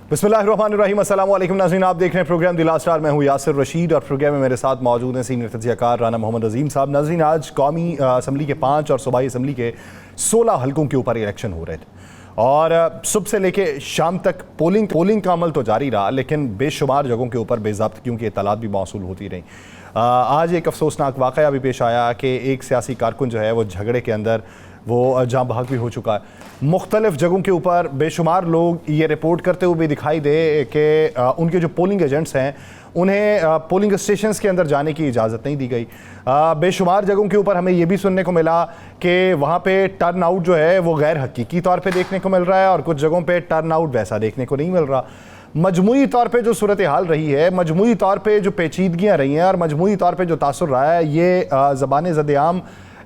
बिस्मिल्लाहिर्रहमानिर्रहीम। अस्सलाम वालेकुम नाज़रीन, आप देख रहे हैं प्रोग्राम द लास्ट आवर। मैं हूँ यासिर रशीद और प्रोग्राम में मेरे साथ मौजूद हैं सीनियर तज्ज़ियाकार राना मोहम्मद अजीम साहब। नाज़रीन, आज कौमी असम्बली के 5 और सूबाई असम्बली के 16 हलकों के ऊपर इलेक्शन हो रहे थे और सुबह से लेके शाम तक पोलिंग का अमल तो जारी रहा, लेकिन बेशुमार जगहों के ऊपर बेज़ाब्तगियों की इत्तलात भी मौसूल होती रही। आज एक अफसोसनाक वाक़या भी पेश आया कि एक सियासी कारकुन जो है वो झगड़े के अंदर वो जाँ बहक भी हो चुका है। मुख्तलिफ़ जगहों के ऊपर बेशुमार लोग ये रिपोर्ट करते हुए भी दिखाई दे कि उनके जो पोलिंग एजेंट्स हैं उन्हें पोलिंग स्टेशंस के अंदर जाने की इजाज़त नहीं दी गई। बेशुमार जगहों के ऊपर हमें ये भी सुनने को मिला कि वहाँ पे टर्न आउट जो है वो गैर हकीकी तौर पे देखने को मिल रहा है और कुछ जगहों पे टर्न आउट वैसा देखने को नहीं मिल रहा। मजमूई तौर पे जो सूरत हाल रही है, मजमूई तौर पे जो पेचीदगियाँ रही हैं और मजमूई तौर पे जो तासुर रहा है, ये ज़बान ज़द-ए-आम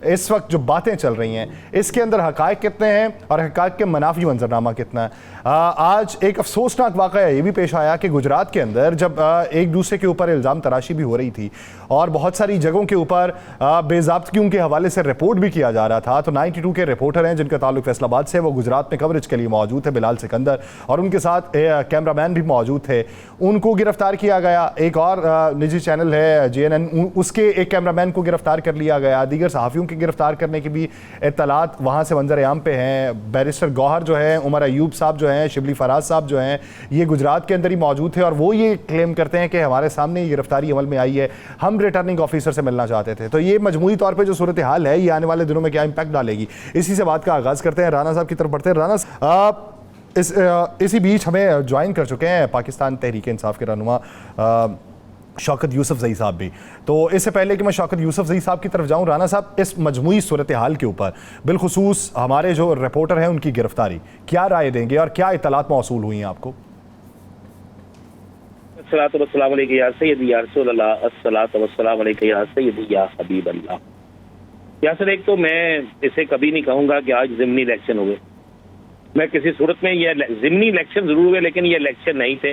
इस वक्त जो बातें चल रही हैं इसके अंदर हक़ाइक़ कितने हैं और हक़ाइक़ के मनाफी मंजरनामा कितना है। आज एक अफसोसनाक वाक़या ये भी पेश आया कि गुजरात के अंदर जब एक दूसरे के ऊपर इल्ज़ाम तराशी भी हो रही थी और बहुत सारी जगहों के ऊपर बेज़ाब्तगियों के हवाले से रिपोर्ट भी किया जा रहा था, तो 92 के रिपोर्टर हैं जिनका ताल्लुक फैसलाबाद से, वो गुजरात में कवरेज के लिए मौजूद थे, बिलाल सिकंदर, और उनके साथ कैमरामैन भी मौजूद थे। उनको गिरफ्तार किया गया। एक और निजी चैनल है JNN, उसके एक कैमरामैन को गिरफ्तार कर लिया गया। दीगर सहाफ़ियों के गिरफ्तार करने की भी इत्तलात वहाँ से मंजर आम पे हैं। बैरिस्टर गौहर जो है, उमर अयूब साहब जो हैं, शिबली फराज साहब जो हैं, ये गुजरात के अंदर ही मौजूद थे और वो ये क्लेम करते हैं कि हमारे सामने ये गिरफ्तारी अमल में आई है, हम रिटर्निंग ऑफिसर से मिलना चाहते थे। तो ये मजमूई तौर पर जो सूरत हाल है ये आने वाले दिनों में क्या इम्पैक्ट डालेगी, इसी से बात का आगाज़ करते हैं। राना साहब की तरफ बढ़ते हैं। राना, इसी बीच हमें ज्वाइन कर चुके हैं पाकिस्तान तहरीक इंसाफ के रहनुमा शौकत यूसुफजई साहब भी। तो इससे पहले कि मैं शौकत यूसुफजई साहब की तरफ जाऊं, राना साहब, इस मजमूई सूरत हाल के ऊपर बिलखुसूस हमारे जो रिपोर्टर हैं उनकी गिरफ्तारी, क्या राय देंगे और क्या इत्तलात मौसूल हुई हैं आपको? यासर, एक तो मैं इसे कभी नहीं कहूँगा कि आज ज़िमनी इलेक्शन हुए। मैं किसी सूरत में ये ज़िमनी इलेक्शन जरूर हुए, लेकिन ये इलेक्शन नहीं थे,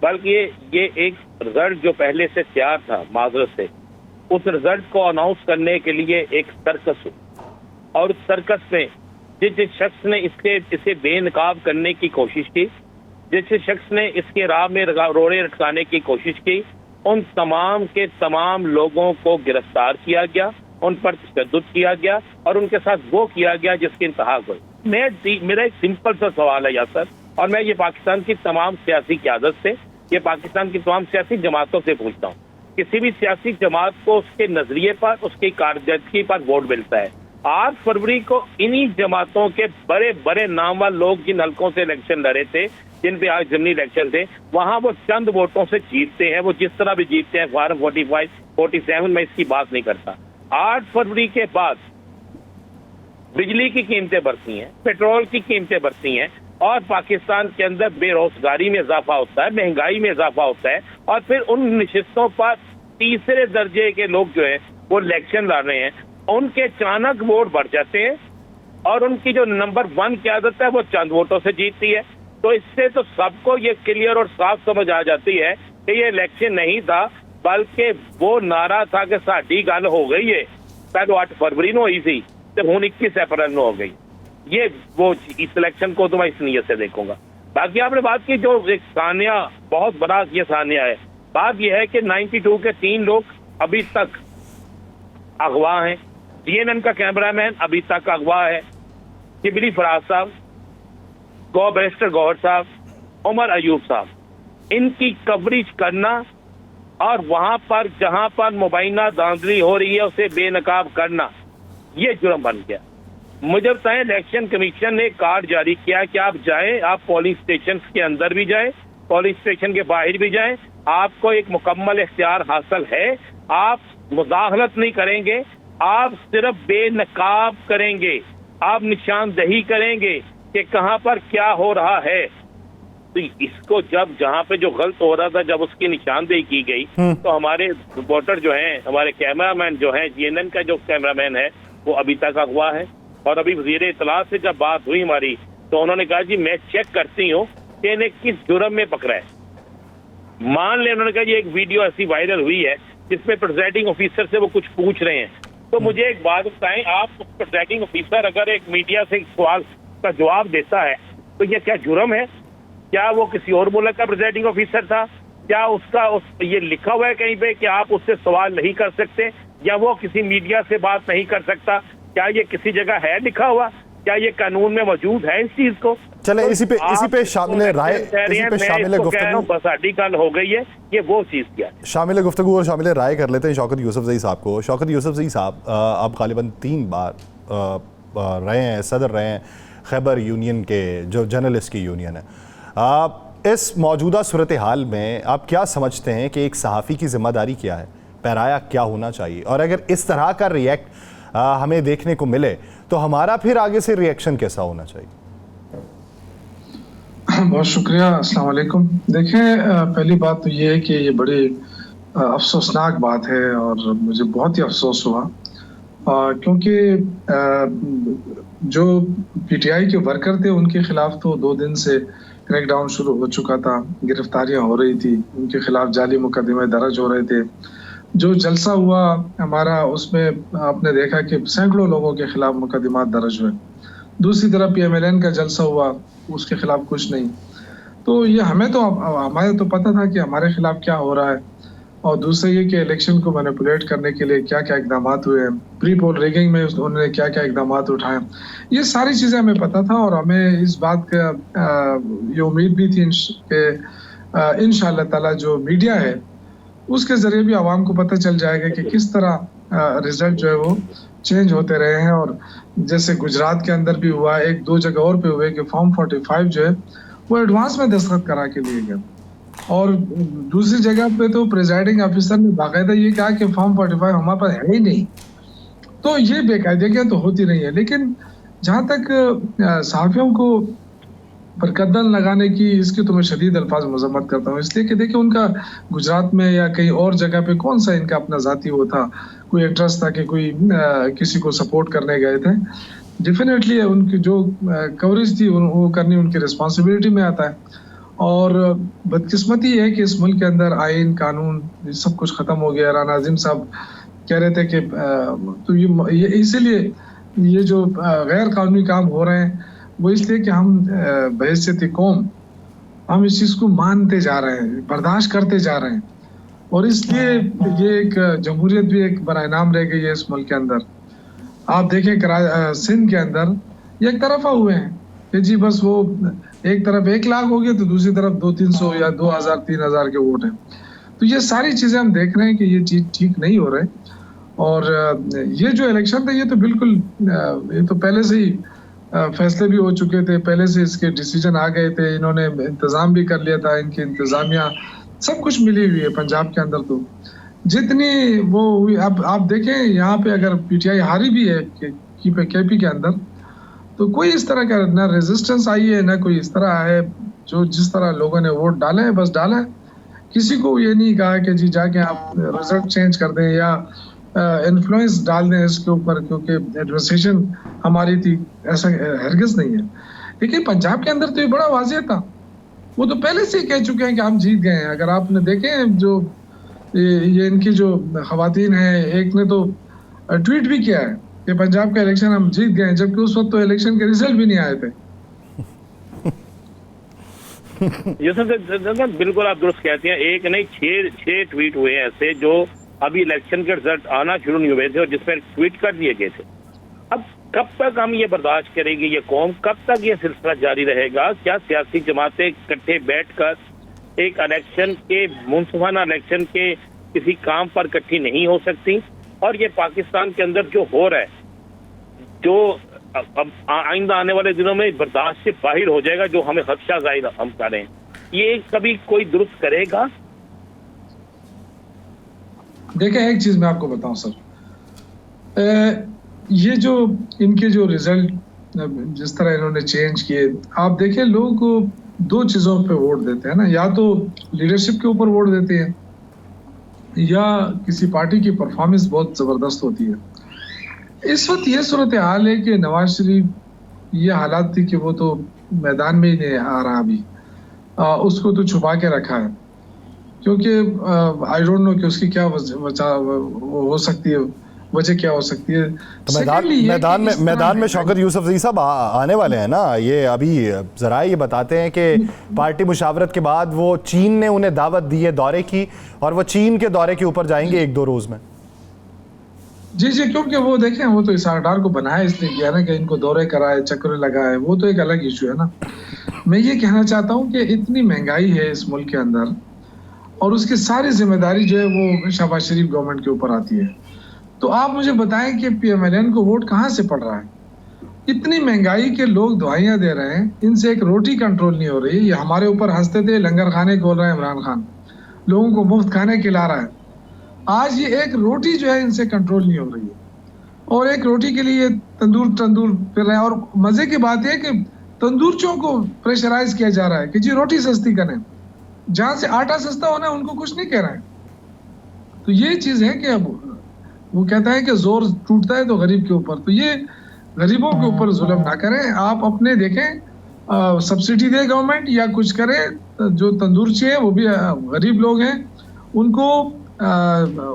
बल्कि ये एक रिजल्ट जो पहले से तैयार था माजरत से, उस रिजल्ट को अनाउंस करने के लिए एक सर्कस हो, और उस सर्कस में जिस शख्स ने इसे बेनकाब करने की कोशिश की, जिस शख्स ने इसके राह में रोड़े लटकाने की कोशिश की, उन तमाम के तमाम लोगों को गिरफ्तार किया गया, उन पर तशद्दुद किया गया और उनके साथ वो किया गया जिसकी इंतहा हुई। मेरा एक सिंपल सा सवाल है यासर, और मैं ये पाकिस्तान की तमाम सियासी क़यादत से, ये पाकिस्तान की तमाम सियासी जमातों से पूछता हूँ, किसी भी सियासी जमात को उसके नजरिए पर, उसकी कारकर्दगी पर वोट मिलता है। 8 फरवरी को इन्हीं जमातों के बड़े बड़े नामवर लोग जिन हलकों से इलेक्शन लड़े थे, जिन पे आज ज़िमनी इलेक्शन थे, वहां वो चंद वोटों से जीतते हैं। वो जिस तरह भी जीतते हैं, फॉर्म 45, 47, मैं इसकी बात नहीं करता। 8 फरवरी के बाद बिजली की कीमतें बढ़ती हैं, पेट्रोल की कीमतें बढ़ती हैं और पाकिस्तान के अंदर बेरोजगारी में इजाफा होता है, महंगाई में इजाफा होता है, और फिर उन नशिस्तों पर तीसरे दर्जे के लोग जो है वो इलेक्शन लड़ रहे हैं, उनके अचानक वोट बढ़ जाते हैं और उनकी जो नंबर 1 क़यादत है वो चंद वोटों से जीतती है। तो इससे तो सबको ये क्लियर और साफ समझ आ जाती है कि ये इलेक्शन नहीं था, बल्कि वो नारा था कि साडी गल हो गई है, पहले 8 फरवरी को हुई थी तो हूँ 21 अप्रैल को हो गई। ये वो इस इलेक्शन को तो मैं इस नीयत से देखूंगा। बाकी आपने बात की जो एक सानिया, बहुत बड़ा ये सानिया है, बात यह है कि 92 के 3 लोग अभी तक अगवा हैं। CNN का कैमरामैन अभी तक अगवा है, शिबली फराज साहब, बैरिस्टर गौहर साहब, उमर अयूब साहब। इनकी कवरेज करना और वहां पर जहां पर मुबैना धांधली हो रही है उसे बेनकाब करना, ये जुर्म बन गया। मुझे बताएं, इलेक्शन कमीशन ने कार्ड जारी किया कि आप जाएं, आप पोलिंग स्टेशन के अंदर भी जाएं, पोलिंग स्टेशन के बाहर भी जाएं, आपको एक मुकम्मल इख्तियार हासिल है। आप मुदाखलत नहीं करेंगे, आप सिर्फ बेनकाब करेंगे, आप निशानदही करेंगे कि कहां पर क्या हो रहा है। तो इसको जब जहां पे जो गलत हो रहा था, जब उसकी निशानदेही की गई, तो हमारे रिपोर्टर जो हैं, हमारे कैमरामैन जो हैं, JNN का जो कैमरामैन है वो अभी तक अगवा है। और अभी वज़ीर इत्तलात से जब बात हुई हमारी, तो उन्होंने कहा जी मैं चेक करती हूँ कि इन्हें किस जुर्म में पकड़ा है। मान ले, उन्होंने कहा जी एक वीडियो ऐसी वायरल हुई है जिसमें प्रिजाइडिंग ऑफिसर से वो कुछ पूछ रहे हैं। तो मुझे एक बात बताएं, आप प्रिजाइडिंग ऑफिसर अगर एक मीडिया से सवाल का जवाब देता है तो ये क्या जुर्म है? क्या वो किसी और मुल्क का प्रेसिडिंग ऑफिसर था? क्या उसका ये लिखा हुआ है कहीं पे कि आप उससे सवाल नहीं कर सकते, या वो किसी मीडिया से बात नहीं कर सकता? क्या ये किसी जगह है लिखा हुआ? क्या ये कानून में मौजूद है इस चीज को? चले इसी पे शामिल राय, इसी पे शामिल गुफ्तगू, बस आर्टिकल हो गई है, ये वो चीज क्या है? शामिल गुफ्तगू और शामिल राय कर लेते हैं शौकत यूसुफजई साहब को। शौकत यूसुफजई साहब, आप गालिबन 3 बार रहे हैं, सदर रहे हैं खैबर यूनियन के, जो जर्नलिस्ट की यूनियन है। आप इस मौजूदा सूरत हाल में आप क्या समझते हैं कि एक सहाफ़ी की जिम्मेदारी क्या है, पैराया क्या होना चाहिए, और अगर इस तरह का रिएक्ट हमें देखने को मिले तो हमारा फिर आगे से रिएक्शन कैसा होना चाहिए? बहुत शुक्रिया, अस्सलाम वालेकुम। देखें, पहली बात तो ये है कि ये बड़ी अफसोसनाक बात है और मुझे बहुत ही अफसोस हुआ, क्योंकि जो पीटीआई के वर्कर थे उनके खिलाफ तो 2 दिन से क्रैकडाउन शुरू हो चुका था, गिरफ्तारियां हो रही थी, उनके खिलाफ जाली मुकदमे दर्ज हो रहे थे। जो जलसा हुआ हमारा, उसमें आपने देखा कि सैकड़ों लोगों के खिलाफ मुकदमा दर्ज हुए। दूसरी तरफ PMLN का जलसा हुआ, उसके खिलाफ कुछ नहीं। तो ये हमें तो पता था कि हमारे खिलाफ क्या हो रहा है, और दूसरे ये कि इलेक्शन को मैनिपुलेट करने के लिए क्या क्या इकदाम हुए हैं, प्री पोल रिगिंग में उन्होंने क्या क्या इकदाम उठाए, ये सारी चीज़ें हमें पता था। और हमें इस बात का ये उम्मीद भी थी कि इंशाअल्लाह ताला जो मीडिया है उसके ज़रिए भी आवाम को पता चल जाएगा कि किस तरह रिजल्ट जो है वो चेंज होते रहे हैं। और जैसे गुजरात के अंदर भी हुआ, 1-2 जगह और पे हुए कि फॉर्म 45 जो है वो एडवांस में दस्तखत करा के लिए गए, और दूसरी जगह पे तो प्रेजाइडिंग ऑफिसर ने बाकायदा ये कहा कि फॉर्म 45 हमारे पास है ही नहीं। तो ये बेकायदगी तो होती नहीं है। लेकिन जहाँ तक सहाफ़ियों को पर कदम लगाने की, इसकी तो मैं शदीद अल्फाज मजम्मत करता हूँ, इसलिए कि देखिए उनका गुजरात में या कहीं और जगह पे कौन सा इनका अपना ज़ाती वो था, कोई इंटरेस्ट था कि कोई किसी को सपोर्ट करने गए थे। डेफिनेटली उनकी जो कवरेज थी वो करनी उनकी रिस्पॉन्सिबिलिटी में आता है। और बदकिस्मती है कि इस मुल्क के अंदर आइन कानून सब कुछ ख़त्म हो गया। राना आज़िम साहब कह रहे थे कि तो ये इसीलिए ये जो गैर कानूनी काम हो रहे हैं वो इसलिए कि हम बहैसियत कौम हम इस चीज़ को मानते जा रहे हैं, बर्दाश्त करते जा रहे हैं, और इसलिए ये एक जमहूरियत भी एक बराए नाम रह गई है इस मुल्क के अंदर। आप देखें सिंध के अंदर ये एक तरफा हुए हैं कि जी बस वो एक तरफ 1 लाख हो गए तो दूसरी तरफ 200-300 या 2000-3000 के वोट हैं। तो ये सारी चीज़ें हम देख रहे हैं कि ये चीज़ ठीक नहीं हो रहे। और ये जो इलेक्शन था ये तो बिल्कुल ये तो पहले से ही फैसले भी हो चुके थे, पहले से इसके डिसीजन आ गए थे, इन्होंने इंतज़ाम भी कर लिया था, इनकी इंतज़ामिया सब कुछ मिली हुई है पंजाब के अंदर। तो जितनी वो हुई, अब आप देखें यहाँ पे अगर पीटीआई हारी भी है केपी के अंदर, तो कोई इस तरह का ना रेजिस्टेंस आई है, ना कोई इस तरह है। जो जिस तरह लोगों ने वोट डाले हैं बस डाला है, किसी को ये नहीं कहा कि जी जाके आप रिजल्ट चेंज कर दें या इन्फ्लुएंस डाल दें इसके ऊपर क्योंकि एडमिनिस्ट्रेशन हमारी थी, ऐसा हरगिज़ नहीं है। लेकिन पंजाब के अंदर तो ये बड़ा वाज़ेह था, वो तो पहले से ही कह चुके हैं कि हम जीत गए हैं। अगर आपने देखे जो ये इनकी जो खवातीन हैं, एक ने तो ट्वीट भी किया है कि पंजाब का इलेक्शन हम जीत गए, जबकि उस वक्त तो इलेक्शन के रिजल्ट भी नहीं आए थे। यूसुफ, बिल्कुल आप दुरुस्त कहते हैं। एक नहीं 6 ट्वीट हुए ऐसे जो अभी इलेक्शन के रिजल्ट आना शुरू नहीं हुए थे और जिसमें ट्वीट कर दिए गए थे। अब कब तक हम ये बर्दाश्त करेंगे, ये कौम कब तक ये सिलसिला जारी रहेगा? क्या सियासी जमातें इकट्ठे बैठकर एक इलेक्शन के मुनसिफाना इलेक्शन के किसी काम पर इकट्ठी नहीं हो सकती? और ये पाकिस्तान के अंदर जो हो रहा है, जो अब आइंदा आने वाले दिनों में बर्दाश्त से बाहर हो जाएगा, जो हमें खदशा जाहिर हम कर रहे हैं, ये कभी कोई दुरुस्त करेगा? देखें, एक चीज मैं आपको बताऊं सर, ये जो इनके जो रिजल्ट जिस तरह इन्होंने चेंज किए, आप देखें लोग 2 चीजों पे वोट देते हैं ना, या तो लीडरशिप के ऊपर वोट देते हैं या किसी पार्टी की परफॉर्मेंस बहुत जबरदस्त होती है। इस वक्त ये सूरत हाल है कि नवाज शरीफ, ये हालात थी कि वो तो मैदान में ही नहीं आ रहा अभी, उसको तो छुपा के रखा है क्योंकि आई डोंट नो कि उसकी क्या वजह हो सकती है। वजह क्या हो सकती है? तो मैदान में शौकत यूसुफजई साहब आने वाले हैं ना। ये अभी जरा ये बताते हैं कि पार्टी मुशावरत के बाद वो चीन ने उन्हें दावत दी है दौरे की, और वो चीन के दौरे के ऊपर जाएंगे 1-2 रोज में। जी, क्योंकि वो देखें, वो तो इसाक डार को बनाया इसलिए किया ना कि इनको दौरे कराए, चक्कर लगाए, वो तो एक अलग इशू है ना। मैं ये कहना चाहता हूँ कि इतनी महंगाई है इस मुल्क के अंदर, और उसकी सारी जिम्मेदारी जो है वो शहबाज शरीफ गवर्नमेंट के ऊपर आती है। तो आप मुझे बताएं कि PMLN को वोट कहाँ से पड़ रहा है? इतनी महंगाई के लोग दवाइयाँ दे रहे हैं, इनसे एक रोटी कंट्रोल नहीं हो रही। ये हमारे ऊपर हंसते थे, लंगर खाने खोल रहे हैं इमरान खान, लोगों को मुफ्त खाने खिला रहा है। आज ये एक रोटी जो है इनसे कंट्रोल नहीं हो रही है, और एक रोटी के लिए तंदूर फिर रहे हैं। और मजे की बात है कि तंदूरचों को प्रेशराइज किया जा रहा है कि जी रोटी सस्ती करें, जहां से आटा सस्ता होना है उनको कुछ नहीं कह रहा है। तो ये चीज है कि अब वो कहता है कि जोर टूटता है तो गरीब के ऊपर, तो ये गरीबों के ऊपर जुल्म ना करें। आप अपने देखें, सब्सिडी दे गवर्नमेंट या कुछ करे, जो तंदूरची है वो भी गरीब लोग हैं,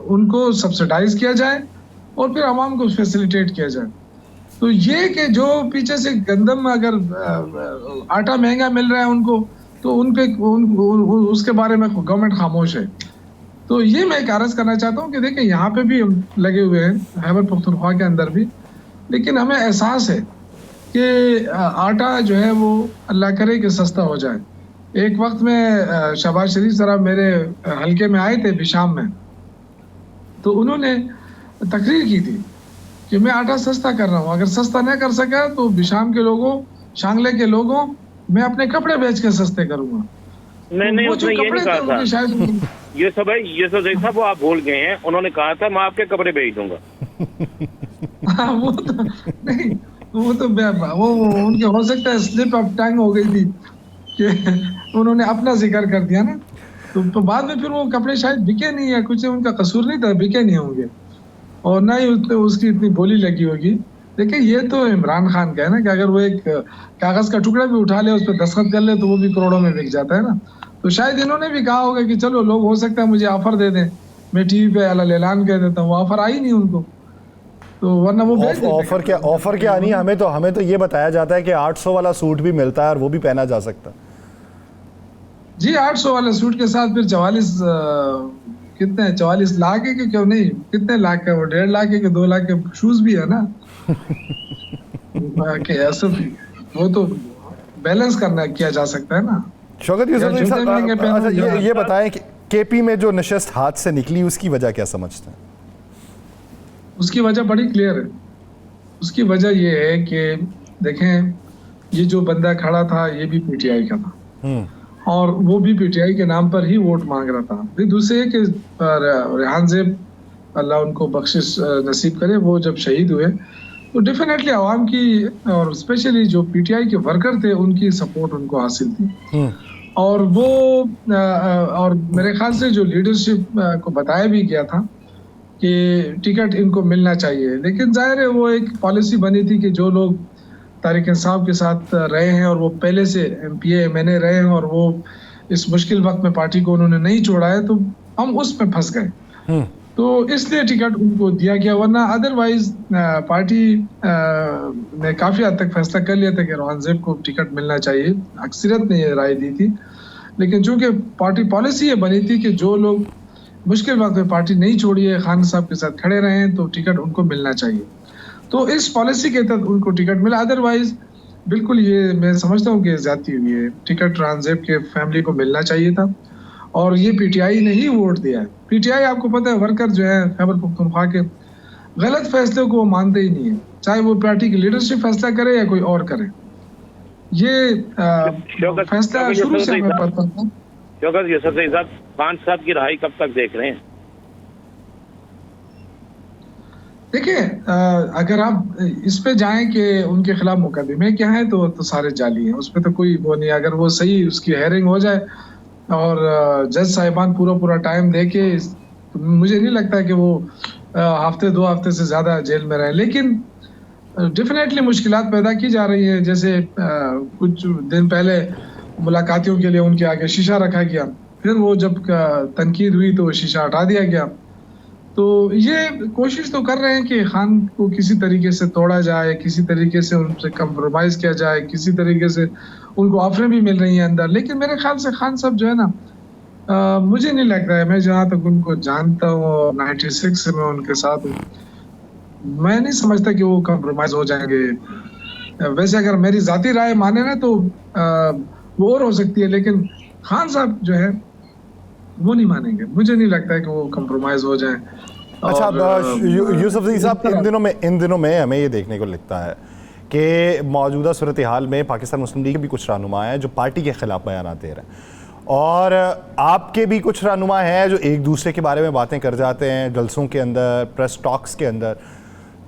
उनको सब्सिडाइज किया जाए और फिर आवाम को फैसिलिटेट किया जाए। तो ये कि जो पीछे से गंदम, अगर आटा महंगा मिल रहा है उनको, तो उसके बारे में गवर्नमेंट खामोश है। तो ये मैं एक अर्ज करना चाहता हूँ कि देखिए यहाँ पे भी हम लगे हुए हैं, खैबर पख्तूनख्वा के अंदर भी, लेकिन हमें एहसास है कि आटा जो है वो अल्लाह करे कि सस्ता हो जाए। एक वक्त में शहबाज शरीफ साहब मेरे हलके में आए थे बिशाम में, तो उन्होंने तकरीर की थी कि मैं आटा सस्ता कर रहा हूँ, अगर सस्ता नहीं कर सका तो बिशाम के लोगों, शांगले के लोगों, मैं अपने कपड़े बेच के सस्ते करूंगा। नहीं, उसने ये नहीं कहा था शायद यूसुफजई साहब, वो आप भूल गए हैं। उन्होंने कहा था मैं आपके कपड़े बेच दूंगा। हाँ, वो तो नहीं, वो उनके हो सकता है स्लिप ऑफ टंग हो गई थी कि उन्होंने अपना जिक्र कर दिया ना, तो बाद में फिर वो कपड़े शायद बिके नहीं, या कुछ उनका कसूर नहीं था, बिके नहीं होंगे, और ना ही उसकी इतनी बोली लगी होगी। देखिए ये तो इमरान खान का है ना कि अगर वो एक कागज का टुकड़ा भी उठा ले, उस पर दस्तखत कर ले, तो वो भी करोड़ों में बिक जाता है ना। तो शायद इन्होंने भी कहा होगा कि चलो लोग, हो सकता है मुझे ऑफर दे दें, मैं टीवी पे ऐलान कर देता हूँ। ऑफर आई नहीं उनको, तो वरना वो ऑफर क्या नहीं। हमें तो ये बताया जाता है कि 800 वाला सूट भी मिलता है और वो भी पहना जा सकता है। जी, 800 वाले सूट के साथ फिर 44 लाख है कि क्यों नहीं, कितने लाख का, वो 1.5 लाख है कि 2 लाख के शूज भी है ना। कि ऐसा वो तो बैलेंस किया जा सकता है ना। शौकत यूसुफजई साहब, ये बताएं कि KP में जो नशस्त हाथ से निकली, उसकी वजह क्या समझते हैं? उसकी वजह बड़ी क्लियर है। उसकी वजह ये है कि देखें, ये जो बंदा खड़ा था ये भी PTI का था, और वो भी PTI के नाम पर ही वोट मांग रहा था। फिर दूसरे कि रेहान ज़ेब, अल्लाह उनको बख्शिश नसीब करे, वो जब शहीद हुए तो डेफिनेटली आवाम की, और स्पेशली जो PTI के वर्कर थे, उनकी सपोर्ट उनको हासिल थी। और वो और मेरे ख्याल से जो लीडरशिप को बताया भी गया था कि टिकट इनको मिलना चाहिए, लेकिन जाहिर है वो एक पॉलिसी बनी थी कि जो लोग तारिक इंसाफ के साथ रहे हैं और वो पहले से MPA MNA रहे हैं और वो इस मुश्किल वक्त में पार्टी को उन्होंने नहीं छोड़ा है, तो हम उस पे फंस गए, तो इसलिए टिकट उनको दिया गया। वरना अदरवाइज पार्टी ने काफ़ी हद तक फैसला कर लिया था कि रेहान ज़ेब को टिकट मिलना चाहिए। अक्सरियत ने ये राय दी थी, लेकिन चूंकि पार्टी पॉलिसी ये बनी थी कि जो लोग मुश्किल वक्त में पार्टी नहीं छोड़ी है, खान साहब के साथ खड़े रहे हैं, तो टिकट उनको मिलना चाहिए। तो इस पॉलिसी के तहत उनको टिकट मिला। अदरवाइज बिल्कुल ये मैं समझता हूँ कि ज्यादती हुई है। टिकट रेहान ज़ेब के फैमिली को मिलना चाहिए था, और ये PTI ने ही वोट दिया है। PTI आपको पता है, वर्कर जो है खैबर पख्तूनख्वा के, गलत फैसले को वो मानते ही नहीं है, चाहे वो पार्टी की लीडरशिप फैसला करे या कोई और करे। ये फैसला शुरू से हमें पता था। शौकत यूसुफजई साहब, खान साहब की रहाई कब तक देख रहे हैं? देखिए, अगर आप इस पे जाएं कि उनके खिलाफ मुकदमे क्या है, तो सारे जाली हैं, उस पर तो कोई वो नहीं। अगर वो सही उसकी हेयरिंग हो जाए और जज साहिबान पूरा टाइम दे के, तो मुझे नहीं लगता कि वो हफ्ते 2 हफ्ते से ज़्यादा जेल में रहे। लेकिन डेफिनेटली मुश्किलात पैदा की जा रही है। जैसे कुछ दिन पहले मुलाकातियों के लिए उनके आगे शीशा रखा गया, फिर वो जब तनकीद हुई तो वो शीशा हटा दिया गया। तो ये कोशिश तो कर रहे हैं कि खान को किसी तरीके से तोड़ा जाए, किसी तरीके से उनसे कंप्रोमाइज़ किया जाए, किसी तरीके से उनको ऑफरें भी मिल रही हैं अंदर। लेकिन मेरे ख्याल से खान साहब जो है ना, मुझे नहीं लगता है, मैं जहाँ तक उनको जानता हूँ 96 से मैं उनके साथ हूँ, मैं नहीं समझता कि वो कंप्रोमाइज़ हो जाएंगे। वैसे अगर मेरी ज़ाती राय माने ना तो वो और हो सकती है, लेकिन खान साहब जो है वो नहीं मानेंगे। मुझे नहीं लगता है कि वो कंप्रोमाइज़ हो जाए। अच्छा, यूसुफजई साहब, इन दिनों में हमें ये देखने को लगता है कि मौजूदा सूरत हाल में पाकिस्तान मुस्लिम लीग के भी कुछ रहनुमा हैं जो पार्टी के खिलाफ बयान दे रहे हैं, और आपके भी कुछ रहनुमा हैं जो एक दूसरे के बारे में बातें कर जाते हैं जलसों के अंदर, प्रेस टॉक्स के अंदर।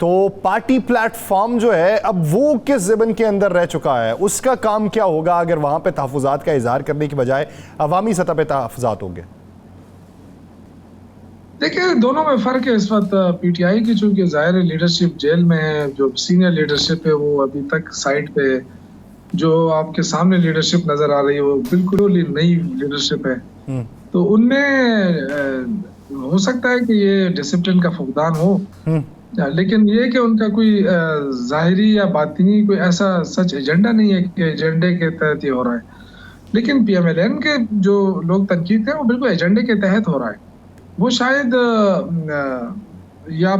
तो पार्टी प्लेटफॉर्म जो है अब वो किस ज़िबन के अंदर रह चुका है, उसका काम क्या होगा अगर वहाँ पे तहफ़्फ़ुज़ात का इज़हार करने की बजाय अवामी सतह पे तहफ़्फ़ुज़ात होंगे? देखिए, दोनों में फ़र्क है इस वक्त। पीटीआई की चूंकि ज़ाहिर है लीडरशिप जेल में है, जो सीनियर लीडरशिप है वो अभी तक साइड पे है। जो आपके सामने लीडरशिप नज़र आ रही है वो बिल्कुल ही नई लीडरशिप है। तो उनमें हो सकता है कि ये डिसिप्लिन का फुकदान हो, लेकिन ये कि उनका कोई ज़ाहिरी या बातिनी कोई ऐसा सच एजेंडा नहीं है कि एजेंडे के तहत ये हो रहा है। लेकिन पीएमएलएन के जो लोग तनकीद हैं वो बिल्कुल एजेंडे के तहत हो रहा है। वो शायद या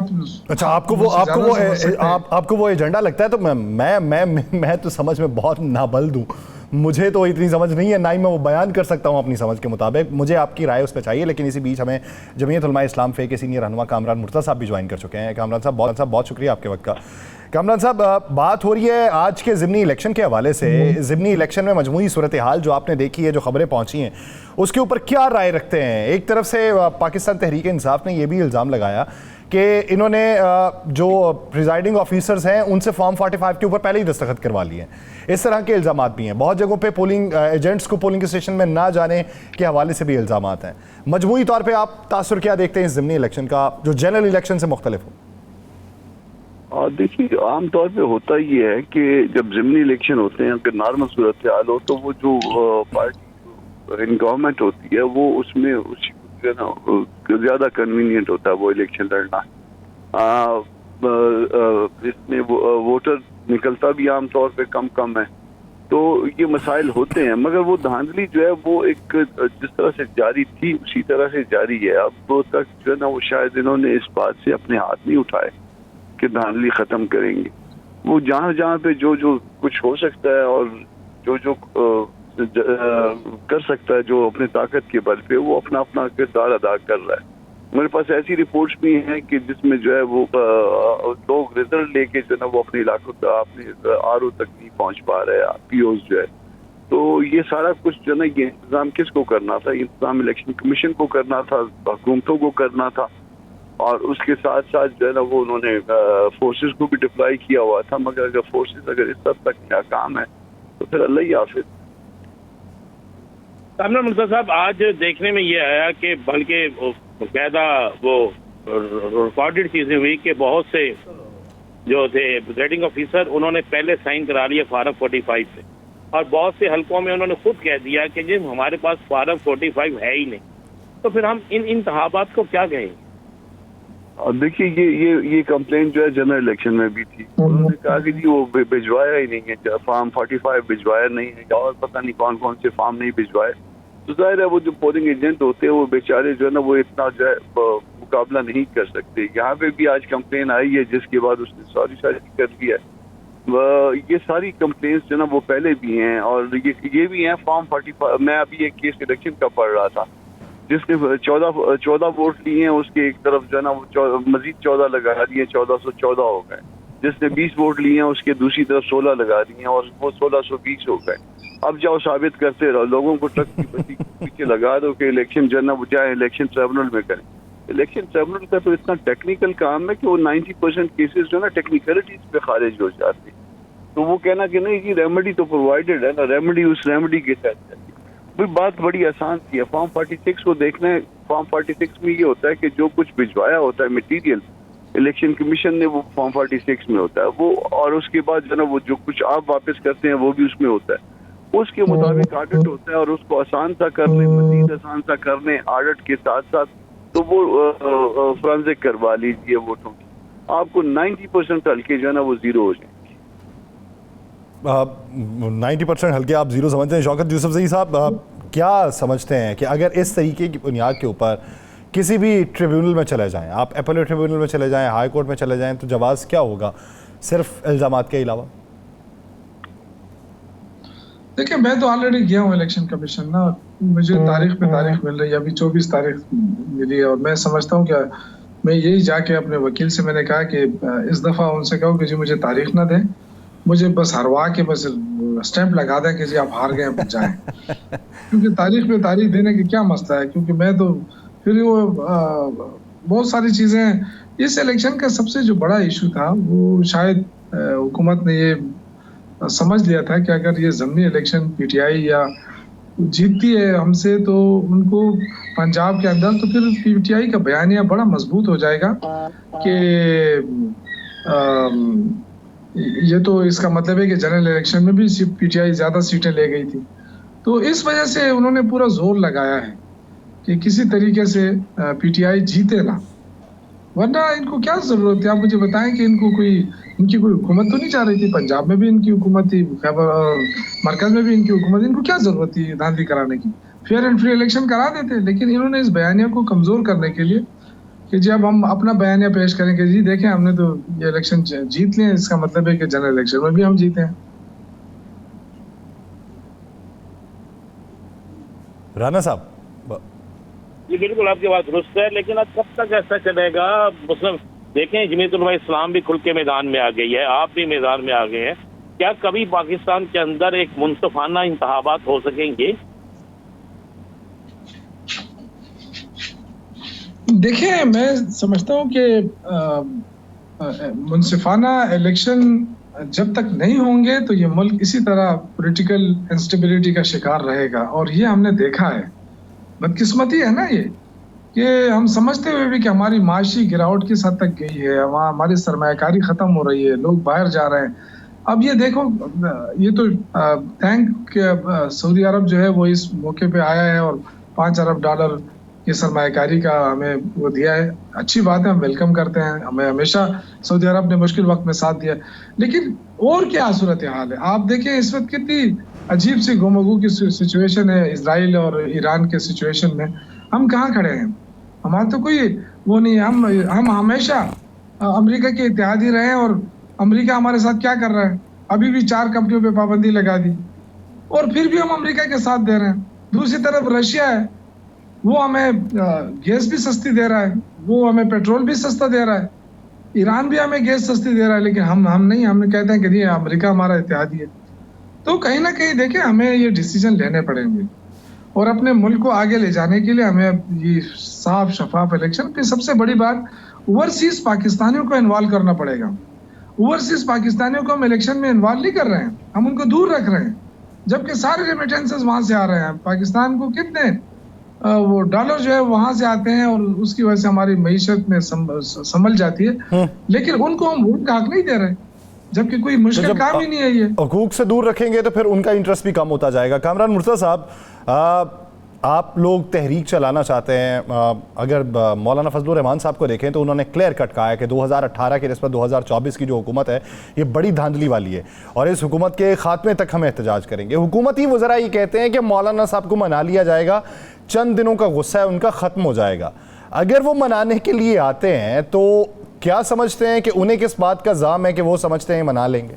अच्छा, आपको वो एजेंडा लगता है? तो मैं तो समझ में बहुत नाबल्द हूँ, मुझे तो इतनी समझ नहीं है, ना ही मैं वो बयान कर सकता हूँ अपनी समझ के मुताबिक। मुझे आपकी राय उस पर चाहिए। लेकिन इसी बीच हमें जमीयत उलमा इस्लाम फे के सीनियर रहनुमा कामरान मुर्तज़ा साहब भी ज्वाइन कर चुके हैं। कामरान साहब बहुत शुक्रिया आपके वक्त का। कामरान साहब, बात हो रही है आज के ज़िमनी इलेक्शन के हवाले से। ज़िमनी इलेक्शन में मजमूई सूरत हाल जो आपने देखी है, जो खबरें पहुंची हैं, उसके ऊपर क्या राय रखते हैं? एक तरफ से पाकिस्तान तहरीक इंसाफ ने यह भी इल्ज़ाम लगाया कि इन्होंने जो प्रिजाइडिंग ऑफिसर्स हैं उनसे फॉर्म 45 के ऊपर पहले ही दस्तखत करवा लिए हैं। इस तरह के इल्ज़ाम भी हैं। बहुत जगहों पे पोलिंग एजेंट्स को पोलिंग स्टेशन में ना जाने के हवाले से भी इल्ज़ाम हैं। मजमूई तौर पे आप तासुर क्या देखते हैं इस ज़िमनी इलेक्शन का, जो जनरल इलेक्शन से मुख्तलिफ हो? देखिए, आम तौर पे होता ये है कि जब ज़िमनी इलेक्शन होते हैं, अगर नॉर्मल सूरत हाल हो तो वो जो पार्टी इन गवर्नमेंट होती है वो उसमें ज़्यादा कन्वीनियंट होता है वो इलेक्शन लड़ना। इसमें वोटर निकलता भी आम तौर पे कम है, तो ये मसाइल होते हैं। मगर वो धांधली जो है वो एक जिस तरह से जारी थी उसी तरह से जारी है। अब तो तक जो है ना वो शायद इन्होंने इस बात से अपने हाथ नहीं उठाए कि धांधली ख़त्म करेंगे। वो जहाँ पे जो कुछ हो सकता है और जो कर सकता है, जो अपने ताकत के बल पे, वो अपना किरदार अदा कर रहा है। मेरे पास ऐसी रिपोर्ट्स भी हैं कि जिसमें जो है वो लोग रिजल्ट लेके जो है ना वो अपने इलाकों तक, अपने आरओ तक नहीं पहुंच पा रहे हैं, पीओज जो है। तो ये सारा कुछ जो है ना ये इंतजाम किसको करना था? इंतजाम इलेक्शन कमीशन को करना था, हुकूमतों को करना था, और उसके साथ साथ जो है ना वो उन्होंने फोर्सेस को भी डिप्लॉय किया हुआ था। मगर अगर फोर्सेस अगर इस हद तक नाकाम है तो फिर अल्लाह ही हाफिज। कामरान मुर्तज़ा साहब, आज देखने में ये आया कि बल्कि बाकायदा वो रिकॉर्डेड चीजें हुई कि बहुत से जो थे प्रिजाइडिंग ऑफिसर उन्होंने पहले साइन करा लिया फार्म 45 पे, और बहुत से हलकों में उन्होंने खुद कह दिया कि जी हमारे पास फार्म 45 है ही नहीं, तो फिर हम इन इंतखाबात को क्या कहेंगे? देखिए, ये कंप्लेंट जो है जनरल इलेक्शन में भी थी। उन्होंने कहा कि जी वो भिजवाया ही नहीं है, फार्म 45 भिजवाया नहीं है, और पता नहीं कौन कौन से फार्म नहीं भिजवाए। तो जाहिर है वो जो पोलिंग एजेंट होते हैं वो बेचारे जो है ना वो इतना जो है मुकाबला नहीं कर सकते। यहाँ पे भी आज कंप्लेन आई है जिसके बाद उसने सॉरी कर दिया है। ये सारी कंप्लेंट्स जो है ना वो पहले भी हैं, और ये भी हैं फार्म 45। मैं अभी एक केस इलेक्शन का पढ़ रहा था जिसने 14 वोट लिए हैं, उसके एक तरफ जो है ना वो मजीद 14 लगा दिए, 1414 हो गए। जिसने 20 वोट लिए हैं उसके दूसरी तरफ 16 लगा दिए और वो 1620 हो गए। अब जाओ साबित करते रहो, लोगों को ट्रक की बत्ती पीछे लगा दो कि इलेक्शन जो है ना वो चाहे इलेक्शन ट्रिब्यूनल में करें। इलेक्शन ट्रिब्यूनल का तो इतना टेक्निकल काम है कि वो 90% केसेस जो है ना टेक्निकलिटीज पे खारिज हो जाते। तो वो कहना कि नहीं जी रेमेडी तो प्रोवाइडेड है ना, रेमेडी उस रेमेडी के तहत है। बात बड़ी आसान थी। फॉर्म 46 को देखना है। फॉर्म 46 में ये होता है कि जो कुछ भिजवाया होता है मटेरियल, इलेक्शन कमीशन ने वो फॉर्म 46 में होता है वो, और उसके बाद जो है ना वो जो कुछ आप वापस करते हैं वो भी उसमें होता है। उसके मुताबिक ऑडिट होता है और उसको आसान सा करने, मजीद आसान सा करने, ऑडिट के साथ साथ तो वो फ्रांजिक करवा लीजिए वोटों की, आपको 90% हल्के जो है ना वो जीरो हो जाएंगे। 90% हल्के आप जीरो समझते हैं। शौकत यूसुफजई साहब, क्या समझते हैं कि अगर इस तरीके की बुनियाद के ऊपर किसी भी ट्रिब्यूनल में चले जाएं, आप अपीलेट ट्रिब्यूनल में चले जाएं, हाई कोर्ट में चले जाएं, तो जवाब क्या होगा सिर्फ इल्ज़ामात के अलावा? देखिए, मैं तो ऑलरेडी गया हूँ इलेक्शन कमीशन ना, मुझे तारीख पे तारीख मिल रही है, अभी 24 तारीख मिली है, और मैं समझता हूँ कि मैं यही जाके अपने वकील से मैंने कहा कि इस दफ़ा उनसे कहो कि जी मुझे तारीख ना दें, मुझे बस हरवा के बस स्टैंप लगा दें कि जी आप हार गए, जाएं। क्योंकि तारीख पे तारीख देने की क्या मसला है, क्योंकि मैं तो फिर वो बहुत सारी चीज़ें, इस इलेक्शन का सबसे जो बड़ा इशू था वो शायद हुकूमत ने ये समझ लिया था कि अगर ये ज़मीनी इलेक्शन पीटीआई या जीतती है हमसे तो उनको पंजाब के अंदर, तो फिर पीटीआई का बयानिया बड़ा मजबूत हो जाएगा कि ये तो इसका मतलब है कि जनरल इलेक्शन में भी पीटीआई ज़्यादा सीटें ले गई थी। तो इस वजह से उन्होंने पूरा जोर लगाया है कि किसी तरीके से पीटीआई जीते ना, वरना इनको क्या जरूरत है? आप मुझे बताएं कि इनकी कोई हुकूमत तो नहीं चाह रही थी, पंजाब में भी इनकी हुकूमत थी, मरकज में भी इनकी हुकूमत, इनको क्या जरूरत थी धांधली कराने की? फेयर एंड फ्री इलेक्शन करा देते। लेकिन इन्होंने इस बयानिया को कमजोर करने के लिए कि जब हम अपना बयानिया पेश करेंगे, जी देखें हमने तो ये इलेक्शन जीत लिए, इसका मतलब है कि जनरल इलेक्शन में भी हम जीते हैं। राना साहब, जी बिल्कुल आपकी बात दुरुस्त है, लेकिन अब कब तक ऐसा चलेगा? मुस्लिम देखें, जमीयत उलमा इस्लाम भी खुल के मैदान में आ गई है, आप भी मैदान में आ गए हैं। क्या कभी पाकिस्तान के अंदर एक मुनसफाना इंतखाबात हो सकेंगे? देखिए, मैं समझता हूँ कि मुनसिफाना इलेक्शन जब तक नहीं होंगे तो ये मुल्क इसी तरह पॉलिटिकल इंस्टेबिलिटी का शिकार रहेगा, और ये हमने देखा है। बदकिस्मती है ना ये कि हम समझते हुए भी कि हमारी माशी गिरावट किस हद तक गई है, वहाँ हमारी सरमायाकारी ख़त्म हो रही है, लोग बाहर जा रहे हैं। अब ये देखो, ये तो थैंक सऊदी अरब जो है वो इस मौके पे आया है और $5 अरब की सरमायाकारी का हमें वो दिया है। अच्छी बात है, हम वेलकम करते हैं, हमें हमेशा सऊदी अरब ने मुश्किल वक्त में साथ दिया। लेकिन और क्या सूरत हाल है? आप देखें इस वक्त कितनी अजीब सी गुमगू की सिचुएशन है इजराइल और ईरान के सिचुएशन में। हम कहाँ खड़े हैं? हमारा तो कोई वो नहीं है। हम हमेशा अमेरिका के इत्तेहादी रहे हैं, और अमेरिका हमारे साथ क्या कर रहा है? अभी भी 4 कंपनियों पे पाबंदी लगा दी, और फिर भी हम अमेरिका के साथ दे रहे हैं। दूसरी तरफ रशिया है, वो हमें गैस भी सस्ती दे रहा है, वो हमें पेट्रोल भी सस्ता दे रहा है। ईरान भी हमें गैस सस्ती दे रहा है, लेकिन हम नहीं, हम कहते हैं कि नहीं, अमेरिका हमारा इत्तेहादी है। तो कहीं ना कहीं देखिए, हमें ये डिसीजन लेने पड़ेंगे, और अपने मुल्क को आगे ले जाने के लिए हमें ये साफ शफाफ इलेक्शन की सबसे बड़ी बात, ओवरसीज पाकिस्तानियों को इन्वॉल्व करना पड़ेगा। ओवरसीज पाकिस्तानियों को हम इलेक्शन में इन्वॉल्व नहीं कर रहे हैं, हम उनको दूर रख रहे हैं, जबकि सारे रेमिटेंसेस वहां से आ रहे हैं। पाकिस्तान को कितने वो डॉलर जो है वहां से आते हैं, और उसकी वजह से हमारी मईशत में संभल जाती है। लेकिन उनको हम वोट का हक नहीं दे रहे, जबकि कोई मुश्किल काम ही नहीं है। ये हुकूक से दूर रखेंगे तो फिर उनका इंटरेस्ट भी कम होता जाएगा। कामरान मुर्तज़ा साहब, आप लोग तहरीक चलाना चाहते हैं, अगर मौलाना फजलुर रहमान साहब को देखें तो उन्होंने क्लियर कट कहा है कि 2018 की निस्बत 2024 की जो हुकूमत है ये बड़ी धांधली वाली है, और इस हुकूमत के खात्मे तक हम एहतजाज करेंगे। हुकूमती वज़रा ये कहते हैं कि मौलाना साहब को मना लिया जाएगा, चंद दिनों का गुस्सा है उनका ख़त्म हो जाएगा। अगर वो मनाने के लिए आते हैं तो क्या समझते हैं कि उन्हें किस बात का जाम है कि वो समझते हैं मना लेंगे?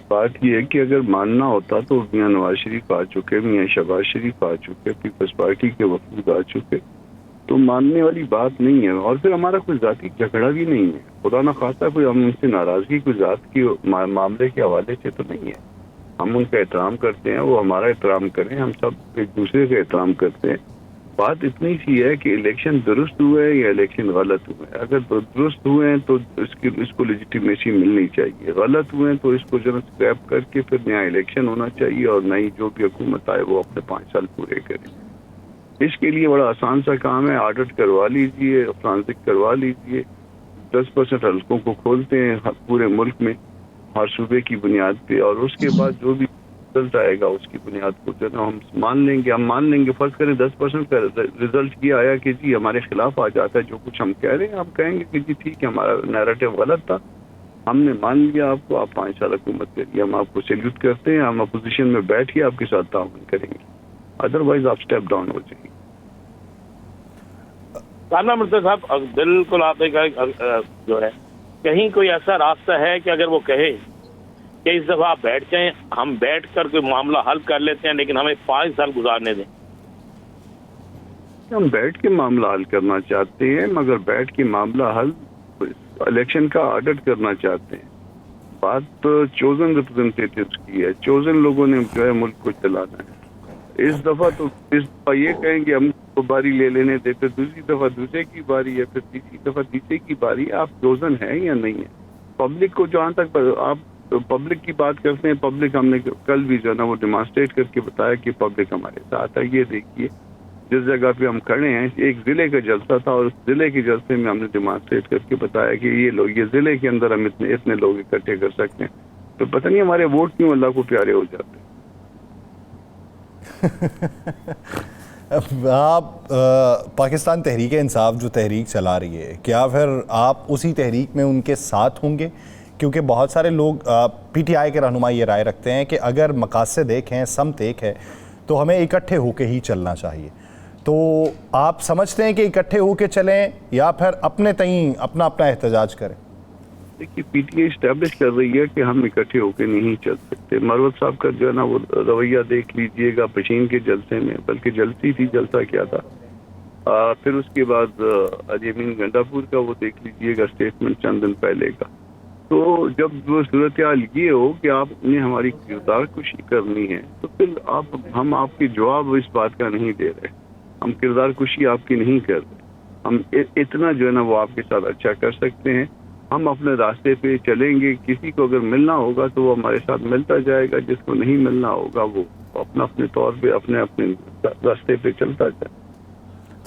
बात यह है कि अगर मानना होता तो मियां नवाज शरीफ आ चुके, मियां शहबाज शरीफ आ चुके, पीपल्स पार्टी के वफूद आ चुके, तो मानने वाली बात नहीं है। और फिर हमारा कोई जाती झगड़ा भी नहीं है, खुदा ना खास्ता कोई हम उनसे नाराजगी कोई जात की मामले के हवाले से तो नहीं है। हम उनका एहतराम करते हैं, वो हमारा एहतराम करें, हम सब एक दूसरे का एहतराम करते हैं। बात इतनी सी है कि इलेक्शन दुरुस्त हुए या इलेक्शन गलत हुए। अगर दुरुस्त हुए हैं तो इसको लेजिटिमेसी मिलनी चाहिए, गलत हुए हैं तो इसको जो स्क्रैप करके फिर नया इलेक्शन होना चाहिए, और नई जो भी हुकूमत आए वो अपने 5 साल पूरे करें। इसके लिए बड़ा आसान सा काम है, ऑडिट करवा लीजिए, फ्रांसिक करवा लीजिए, 10% हल्कों को खोलते हैं पूरे मुल्क में हर सूबे की बुनियाद पे, और उसके बाद जो भी रिजल्ट आएगा उसकी बुनियाद को जो ना हम मान लेंगे फर्ज करें 10% का रिजल्ट ये आया कि जी हमारे खिलाफ आ जाता है जो कुछ हम कह रहे हैं, हम कहेंगे कि जी ठीक है हमारा नैरेटिव गलत था, हमने मान लिया आपको, आप 5 साल हुकूमत करिए, हम आपको सैल्यूट करते हैं, हम अपोजिशन में बैठ के आपके साथ ताउन करेंगे, अदरवाइज आप स्टेप डाउन हो जाएंगे। कामरान मुर्तज़ा साहब, बिल्कुल आपने कहा जो है कहीं कोई ऐसा रास्ता है कि अगर वो कहे कि इस दफा आप बैठ जाएं, हम बैठ कर कोई मामला हल कर लेते हैं, लेकिन हमें 5 साल गुजारने दें। हम बैठ के मामला हल करना चाहते हैं, मगर बैठ के मामला हल इलेक्शन का ऑडिट करना चाहते हैं। बात तो चोजन रिप्रेजेंटेटिव्स की है, चोजन लोगों ने जो है मुल्क को चलाना है। इस दफा तो इस दफा ये कहेंगे हम तो बारी ले लेने देते, दूसरी दफा दूसरे की बारी है, फिर तीसरी दफा तीसरे की बारी है। आप चोजन है या नहीं है? पब्लिक को जहाँ तक आप पब्लिक की बात करते हैं, पब्लिक हमने कल भी जो है ना वो डिमॉन्स्ट्रेट करके बताया कि पब्लिक हमारे साथ है। ये देखिए जिस जगह पे हम खड़े हैं एक जिले का जलसा था और उस जिले के जलसे में हमने डिमॉन्स्ट्रेट करके बताया कि ये लोग ये जिले के अंदर हम इतने लोग इकट्ठे कर सकते हैं। तो पता नहीं हमारे वोट क्यों अल्लाह को प्यारे हो जाते हैं। आप पाकिस्तान तहरीक इंसाफ जो तहरीक चला रही है, क्या फिर आप उसी तहरीक में उनके साथ होंगे? क्योंकि बहुत सारे लोग पीटीआई के रहनुमा ये राय रखते हैं कि अगर मकासद एक हैं, समत एक है, तो हमें इकट्ठे होके ही चलना चाहिए। तो आप समझते हैं कि इकट्ठे होके चलें या फिर अपने तईं अपना एहतजाज करें? देखिए पीटीआई इस्टेब्लिश कर रही है कि हम इकट्ठे होकर नहीं चल सकते। मरवत साहब का जो है ना वो रवैया देख लीजिएगा पशीन के जलसे में, बल्कि जलती थी, जलसा क्या था। फिर उसके बाद अजमीन गंडापुर का वो देख लीजिएगा स्टेटमेंट चंद दिन पहले का। तो जब वो सूरत हाल ये हो कि आपने हमारी किरदार कुशी करनी है तो फिर हम आपके जवाब इस बात का नहीं दे रहे, हम किरदार कुशी आपकी नहीं कर रहे। हम इतना जो है ना वो आपके साथ अच्छा कर सकते हैं, हम अपने रास्ते पे चलेंगे। किसी को अगर मिलना होगा तो वो हमारे साथ मिलता जाएगा, जिसको नहीं मिलना होगा वो अपने तौर पे अपने रास्ते पे चलता जाए।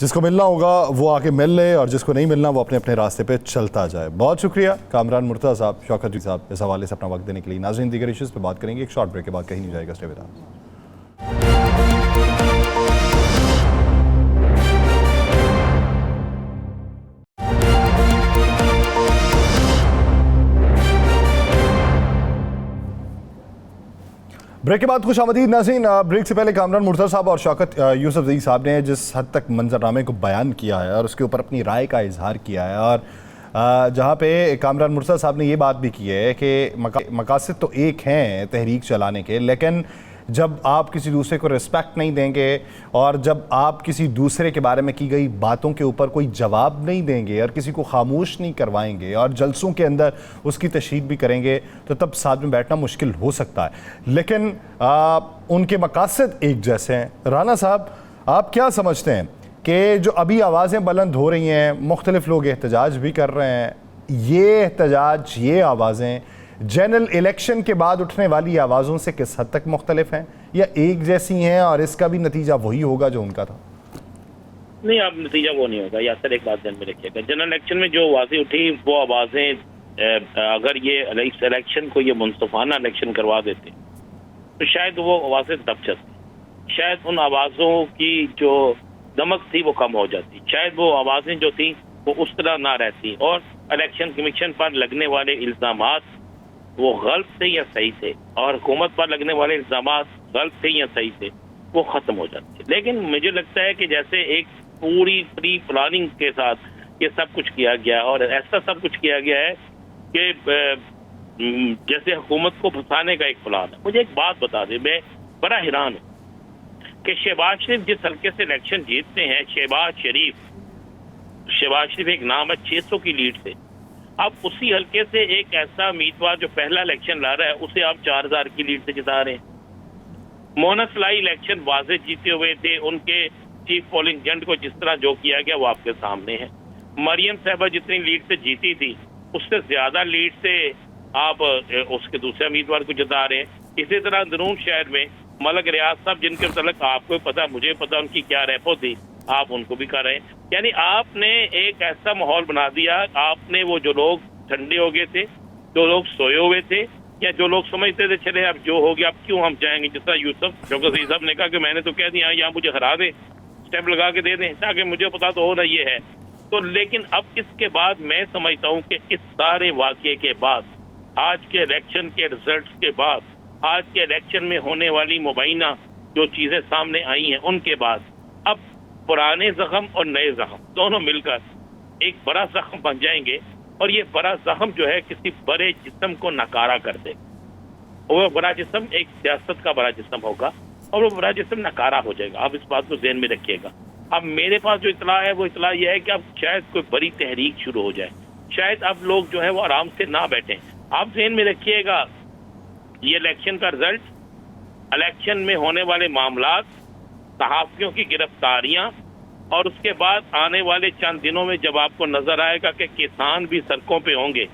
जिसको मिलना होगा वो आके मिल ले और जिसको नहीं मिलना वो अपने रास्ते पे चलता जाए। बहुत शुक्रिया कामरान मुर्तज़ा साहब, शौकत जी साहब, इस हवाले से अपना वक्त देने के लिए। नाज़रीन दीगर इश्यूज़ पे बात करेंगे एक शॉर्ट ब्रेक के बाद, कहीं नहीं जाएगा, स्टे विद अस। ब्रेक के बाद खुश आमदीद नाज़रीन। ब्रेक से पहले कामरान मुर्तज़ा साहब और शौकत यूसुफ़ज़ई साहब ने जिस हद तक मंजरनामे को बयान किया है और उसके ऊपर अपनी राय का इजहार किया है, और जहाँ पे कामरान मुर्तज़ा साहब ने ये बात भी की है कि मकासद तो एक हैं तहरीक चलाने के, लेकिन जब आप किसी दूसरे को रिस्पेक्ट नहीं देंगे और जब आप किसी दूसरे के बारे में की गई बातों के ऊपर कोई जवाब नहीं देंगे और किसी को खामोश नहीं करवाएंगे और जलसों के अंदर उसकी तशहीद भी करेंगे तो तब साथ में बैठना मुश्किल हो सकता है। लेकिन उनके मकासद एक जैसे हैं। राना साहब, आप क्या समझते हैं कि जो अभी आवाज़ें बुलंद हो रही हैं, मुख्तलिफ लोग एहतजाज भी कर रहे हैं, ये एहतजाज, ये आवाज़ें जनरल इलेक्शन के बाद उठने वाली आवाज़ों से किस हद तक मुख्तलिफ हैं या एक जैसी हैं और इसका भी नतीजा वही होगा जो उनका था? नहीं, अब नतीजा वो नहीं होगा। या सर एक बात ध्यान में रखिएगा, जनरल इलेक्शन में जो आवाज़ें उठी वो आवाज़ें अगर ये इस इलेक्शन को ये मुनसफाना इलेक्शन करवा देते तो शायद वो आवाज़ें दब जाती, शायद उन आवाज़ों की जो दमक थी वो कम हो जाती, शायद वो आवाज़ें जो थी वो उस तरह ना रहती और इलेक्शन कमीशन पर लगने वाले इल्ज़ामात वो गलत थे या सही थे और हुकूमत पर लगने वाले इल्ज़ामात गलत थे या सही थे वो ख़त्म हो जाते थे। लेकिन मुझे लगता है कि जैसे एक पूरी प्री प्लानिंग के साथ ये सब कुछ किया गया और ऐसा सब कुछ किया गया है कि जैसे हुकूमत को फंसाने का एक प्लान है। मुझे एक बात बता दें, मैं बड़ा हैरान हूँ कि शहबाज शरीफ जिस हल्के से इलेक्शन जीतते हैं, शहबाज शरीफ एक नाम है 600 की लीड से, अब उसी हल्के से एक ऐसा उम्मीदवार जो पहला इलेक्शन लड़ रहा है उसे आप 4000 की लीड से जिता रहे हैं। मोहन सलाई इलेक्शन वाज़े जीते हुए थे, उनके चीफ पोलिंग एजेंट को जिस तरह जो किया गया वो आपके सामने है। मरियम साहबा जितनी लीड से जीती थी उससे ज्यादा लीड से आप उसके दूसरे उम्मीदवार को जिता रहे हैं। इसी तरह अंदरून शहर में मलक रियाज साहब जिनके मतलब आपको पता, मुझे पता उनकी क्या रेपो थी, आप उनको भी कर रहे हैं। यानी आपने एक ऐसा माहौल बना दिया, आपने वो जो लोग ठंडे हो गए थे, जो लोग सोए हुए थे, या जो लोग समझते थे चले अब जो हो गया अब क्यों हम जाएंगे, जिस तरह यूसुफ शौकत अली साहब ने कहा कि मैंने तो कह दिया यहाँ मुझे हरा दे, स्टैंप लगा के दे दें ताकि मुझे पता तो हो ना ये है। तो लेकिन अब इसके बाद मैं समझता हूँ कि इस सारे वाक़े के बाद, आज के इलेक्शन के रिजल्ट के बाद, आज के इलेक्शन में होने वाली मुबैना जो चीज़ें सामने आई हैं उनके बाद अब पुराने जख्म और नए जख्म दोनों मिलकर एक बड़ा जख्म बन जाएंगे और ये बड़ा जख्म जो है किसी बड़े जिस्म को नकारा कर दे। वो बड़ा जिस्म एक सियासत का बड़ा जिस्म होगा और वो बड़ा जिस्म नकारा हो जाएगा। आप इस बात को ध्यान में रखिएगा। अब मेरे पास जो इतला है वो इतला ये है कि अब शायद कोई बड़ी तहरीक शुरू हो जाए, शायद अब लोग जो है वो आराम से ना बैठें। आप ध्यान में रखिएगा ये इलेक्शन का रिजल्ट, इलेक्शन में होने वाले मामलात, सहाफियों की गिरफ्तारियां और उसके बाद आने वाले चंद दिनों में जब आपको नजर आएगा कि किसान भी सड़कों पे होंगे,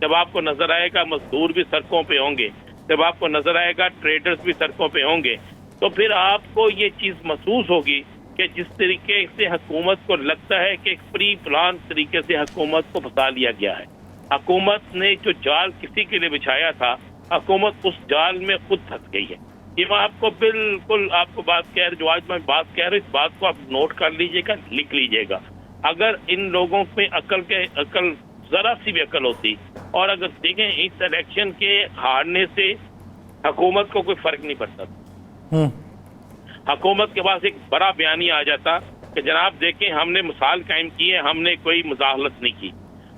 जब आपको नजर आएगा मजदूर भी सड़कों पे होंगे, जब आपको नजर आएगा ट्रेडर्स भी सड़कों पे होंगे, तो फिर आपको ये चीज महसूस होगी कि जिस तरीके से हुकूमत को लगता है कि एक प्री प्लान तरीके से हुकूमत को फंसा लिया गया है। हुकूमत ने जो जाल किसी के लिए बिछाया था, हुकूमत उस जाल में खुद फंस गई है। ये मैं आपको बिल्कुल आपको बात कह रही, जो आज मैं बात कह रहा हूँ इस बात को आप नोट कर लीजिएगा, लिख लीजिएगा। अगर इन लोगों में अकल जरा सी भी अकल होती और अगर देखें इस इलेक्शन के हारने से हुकूमत को कोई फर्क नहीं पड़ता। हुकूमत के पास एक बड़ा बयानी आ जाता कि जनाब देखें हमने मिसाल कायम की है, हमने कोई मुजाहलत नहीं की,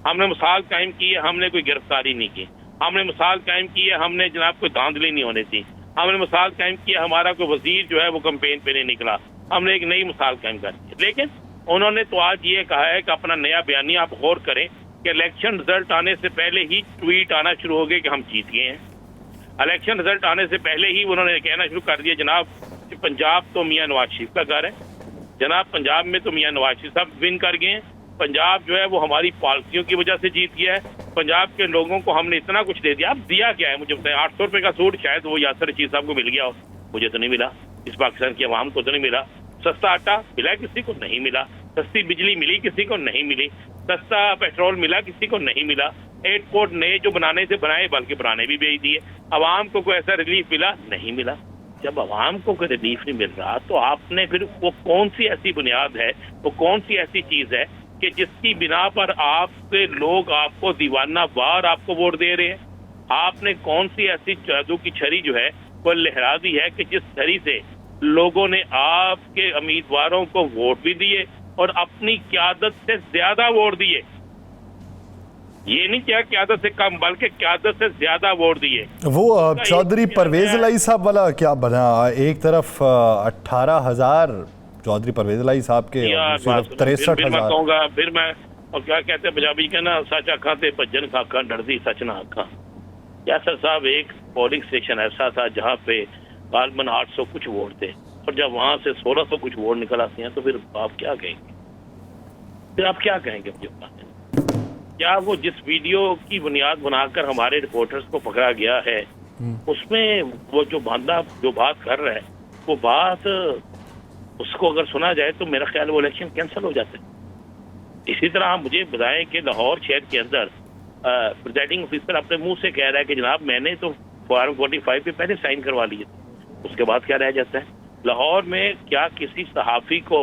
हमने मिसाल कायम की है, हमने कोई गिरफ्तारी नहीं की, हमने मिसाल कायम की है, हमने जनाब कोई धांधली नहीं होनी थी, हमने मिसाल कायम की है, हमारा कोई वजीर जो है वो कैंपेन पे नहीं निकला, हमने एक नई मिसाल कायम कर दी। लेकिन उन्होंने तो आज ये कहा है कि अपना नया बयानी आप गौर करें कि इलेक्शन रिजल्ट आने से पहले ही ट्वीट आना शुरू हो गए कि हम जीत गए हैं। इलेक्शन रिजल्ट आने से पहले ही उन्होंने कहना शुरू कर दिया जनाब कि पंजाब तो मियां नवाज शरीफ का घर है, जनाब पंजाब में तो मियां नवाज शरीफ साहब विन कर गए हैं, पंजाब जो है वो हमारी पॉलिसियों की वजह से जीत गया है, पंजाब के लोगों को हमने इतना कुछ दे दिया। अब दिया क्या है मुझे बताएं? 800 रुपए का सूट शायद वो यासर रशीद साहब को मिल गया हो, मुझे तो नहीं मिला, इस पाकिस्तान की आवाम को तो नहीं मिला। सस्ता आटा मिला किसी को नहीं मिला, सस्ती बिजली मिली किसी को नहीं मिली, सस्ता पेट्रोल मिला किसी को नहीं मिला, एयरपोर्ट नए जो बनाने से बनाए बल्कि पुराने भी बेच दिए। आवाम को कोई ऐसा रिलीफ मिला नहीं मिला। जब आवाम को कोई रिलीफ नहीं मिल रहा तो आपने फिर वो कौन सी ऐसी बुनियाद है, वो कौन सी ऐसी चीज है कि जिसकी बिना पर आपके लोग आपको दीवाना वार आपको वोट दे रहे हैं? आपने कौन सी ऐसी जादू की छड़ी जो है वो लहरा दी है कि जिस छड़ी से लोगों ने आपके उम्मीदवारों को वोट भी दिए और अपनी क़यादत से ज्यादा वोट दिए। ये नहीं क्या क़यादत से कम बल्कि क़यादत से ज्यादा वोट दिए। वो चौधरी परवेज इलाही साहब वाला क्या बना? एक तरफ 18,000 चौधरी परवेज इलाही साहब के, 63,000। फिर मैं और क्या कहते हैं पंजाबी के ना, सच आखा ते भज्जन खाखा डरदी सच ना आखा। यासर साहब एक पोलिंग स्टेशन ऐसा था जहाँ पे गालबन 800 कुछ वोट थे और जब वहां से 1600 कुछ वोट निकल आते हैं तो फिर आप क्या कहेंगे? फिर आप क्या कहेंगे? क्या वो जिस वीडियो की बुनियाद बनाकर हमारे रिपोर्टर्स को पकड़ा गया है उसमें वो जो बंदा जो बात कर रहा है वो बात उसको अगर सुना जाए तो मेरा ख्याल वो इलेक्शन कैंसिल हो जाता है। इसी तरह आप मुझे बताएं कि लाहौर शहर के अंदर प्रिजाइडिंग ऑफिसर अपने मुंह से कह रहा है कि जनाब मैंने तो फॉर्म 45 पे पहले साइन करवा लिए, उसके बाद क्या रह जाता है? लाहौर में क्या किसी सहाफी को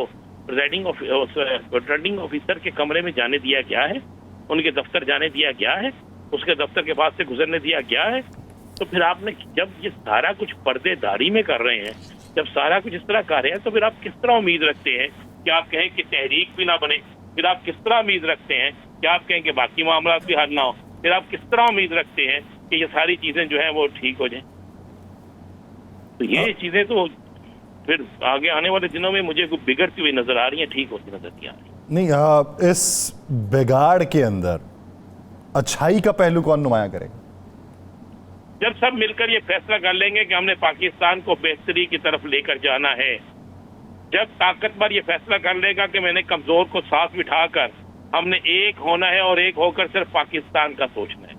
रिटर्निंग ऑफिसर के कमरे में जाने दिया गया है? उनके दफ्तर जाने दिया गया है? उसके दफ्तर के पास से गुजरने दिया गया है? तो फिर आपने जब ये सारा कुछ पर्देदारी में कर रहे हैं, जब सारा कुछ इस तरह कर रहे हैं तो फिर आप किस तरह उम्मीद रखते हैं कि आप कहें कि तहरीक भी ना बने? फिर आप किस तरह उम्मीद रखते हैं कि आप कहें कि बाकी मामला भी हल ना हो? फिर आप किस तरह उम्मीद रखते हैं कि ये सारी चीजें जो है वो ठीक हो जाए? तो ये चीजें तो फिर आगे आने वाले दिनों में मुझे कुछ बिगड़ती हुई नजर आ रही है, ठीक होती नजर नहीं आ रही। नहीं, इस बिगाड़ के अंदर अच्छाई का पहलू कौन नुमाया करेगा? जब सब मिलकर ये फैसला कर लेंगे कि हमने पाकिस्तान को बेहतरी की तरफ लेकर जाना है, जब ताकतवर ये फैसला कर लेगा कि मैंने कमजोर को साथ बिठाकर हमने एक होना है और एक होकर सिर्फ पाकिस्तान का सोचना है,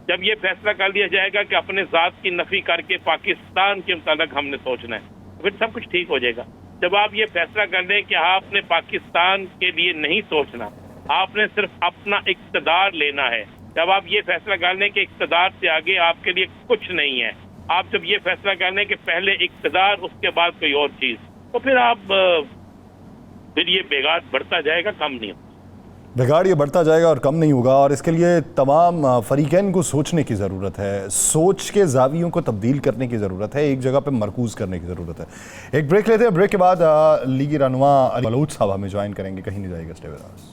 जब ये फैसला कर लिया जाएगा कि अपने जात की नफी करके पाकिस्तान के मुताबिक हमने सोचना है, फिर सब कुछ ठीक हो जाएगा। जब आप ये फैसला कर लें कि आपने पाकिस्तान के लिए नहीं सोचना, आपने सिर्फ अपना इक्तदार लेना है, जब आप ये फैसला कर लें कि इक़्तिदार से आगे आपके लिए कुछ नहीं है, आप जब ये फैसला कर लें कि पहले इक़्तिदार उसके बाद कोई और चीज़, तो फिर ये बिगाड़ बढ़ता जाएगा, कम नहीं होगा। बिगाड़ ये बढ़ता जाएगा और कम नहीं होगा, और इसके लिए तमाम फरीकैन को सोचने की ज़रूरत है, सोच के जावियों को तब्दील करने की ज़रूरत है, एक जगह पे मरकूज़ करने की ज़रूरत है। एक ब्रेक लेते हैं, ब्रेक के बाद लीगी रहनुमा अली बलोच साहब हमें ज्वाइन करेंगे, कहीं नहीं जाएगा, स्टे विद अस।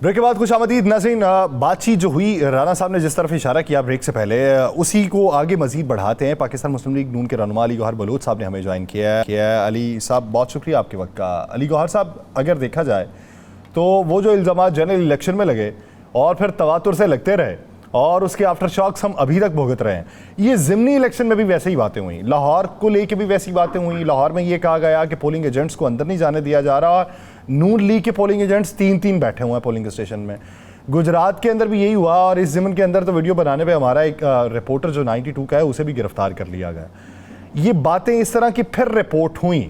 ब्रेक के बाद खुश आमदीद नाज़रीन। बातचीत जो हुई, राना साहब ने जिस तरफ इशारा किया ब्रेक से पहले, उसी को आगे मजीद बढ़ाते हैं। पाकिस्तान मुस्लिम लीग नून के रहनुमा अली गौहर बलोच साहब ने हमें ज्वाइन किया है। अली साहब बहुत शुक्रिया आपके वक्त का। अली गौहर साहब, अगर देखा जाए तो वो जो इल्ज़ामात जनरल इलेक्शन में लगे और फिर तवातुर से लगते रहे और उसके आफ्टर शॉक्स हम अभी तक भुगत रहे हैं, ये ज़िमनी इलेक्शन में भी वैसे ही बातें हुई, लाहौर को लेके भी वैसी बातें हुई। लाहौर में ये कहा गया कि पोलिंग एजेंट्स को अंदर नहीं जाने दिया जा रहा और नून लीग के पोलिंग एजेंट्स 3-3 बैठे हुए हैं पोलिंग स्टेशन में। गुजरात के अंदर भी यही हुआ और इस ज़िमन के अंदर तो वीडियो बनाने पे हमारा एक रिपोर्टर जो 92 का है उसे भी गिरफ्तार कर लिया गया। ये बातें इस तरह की फिर रिपोर्ट हुई,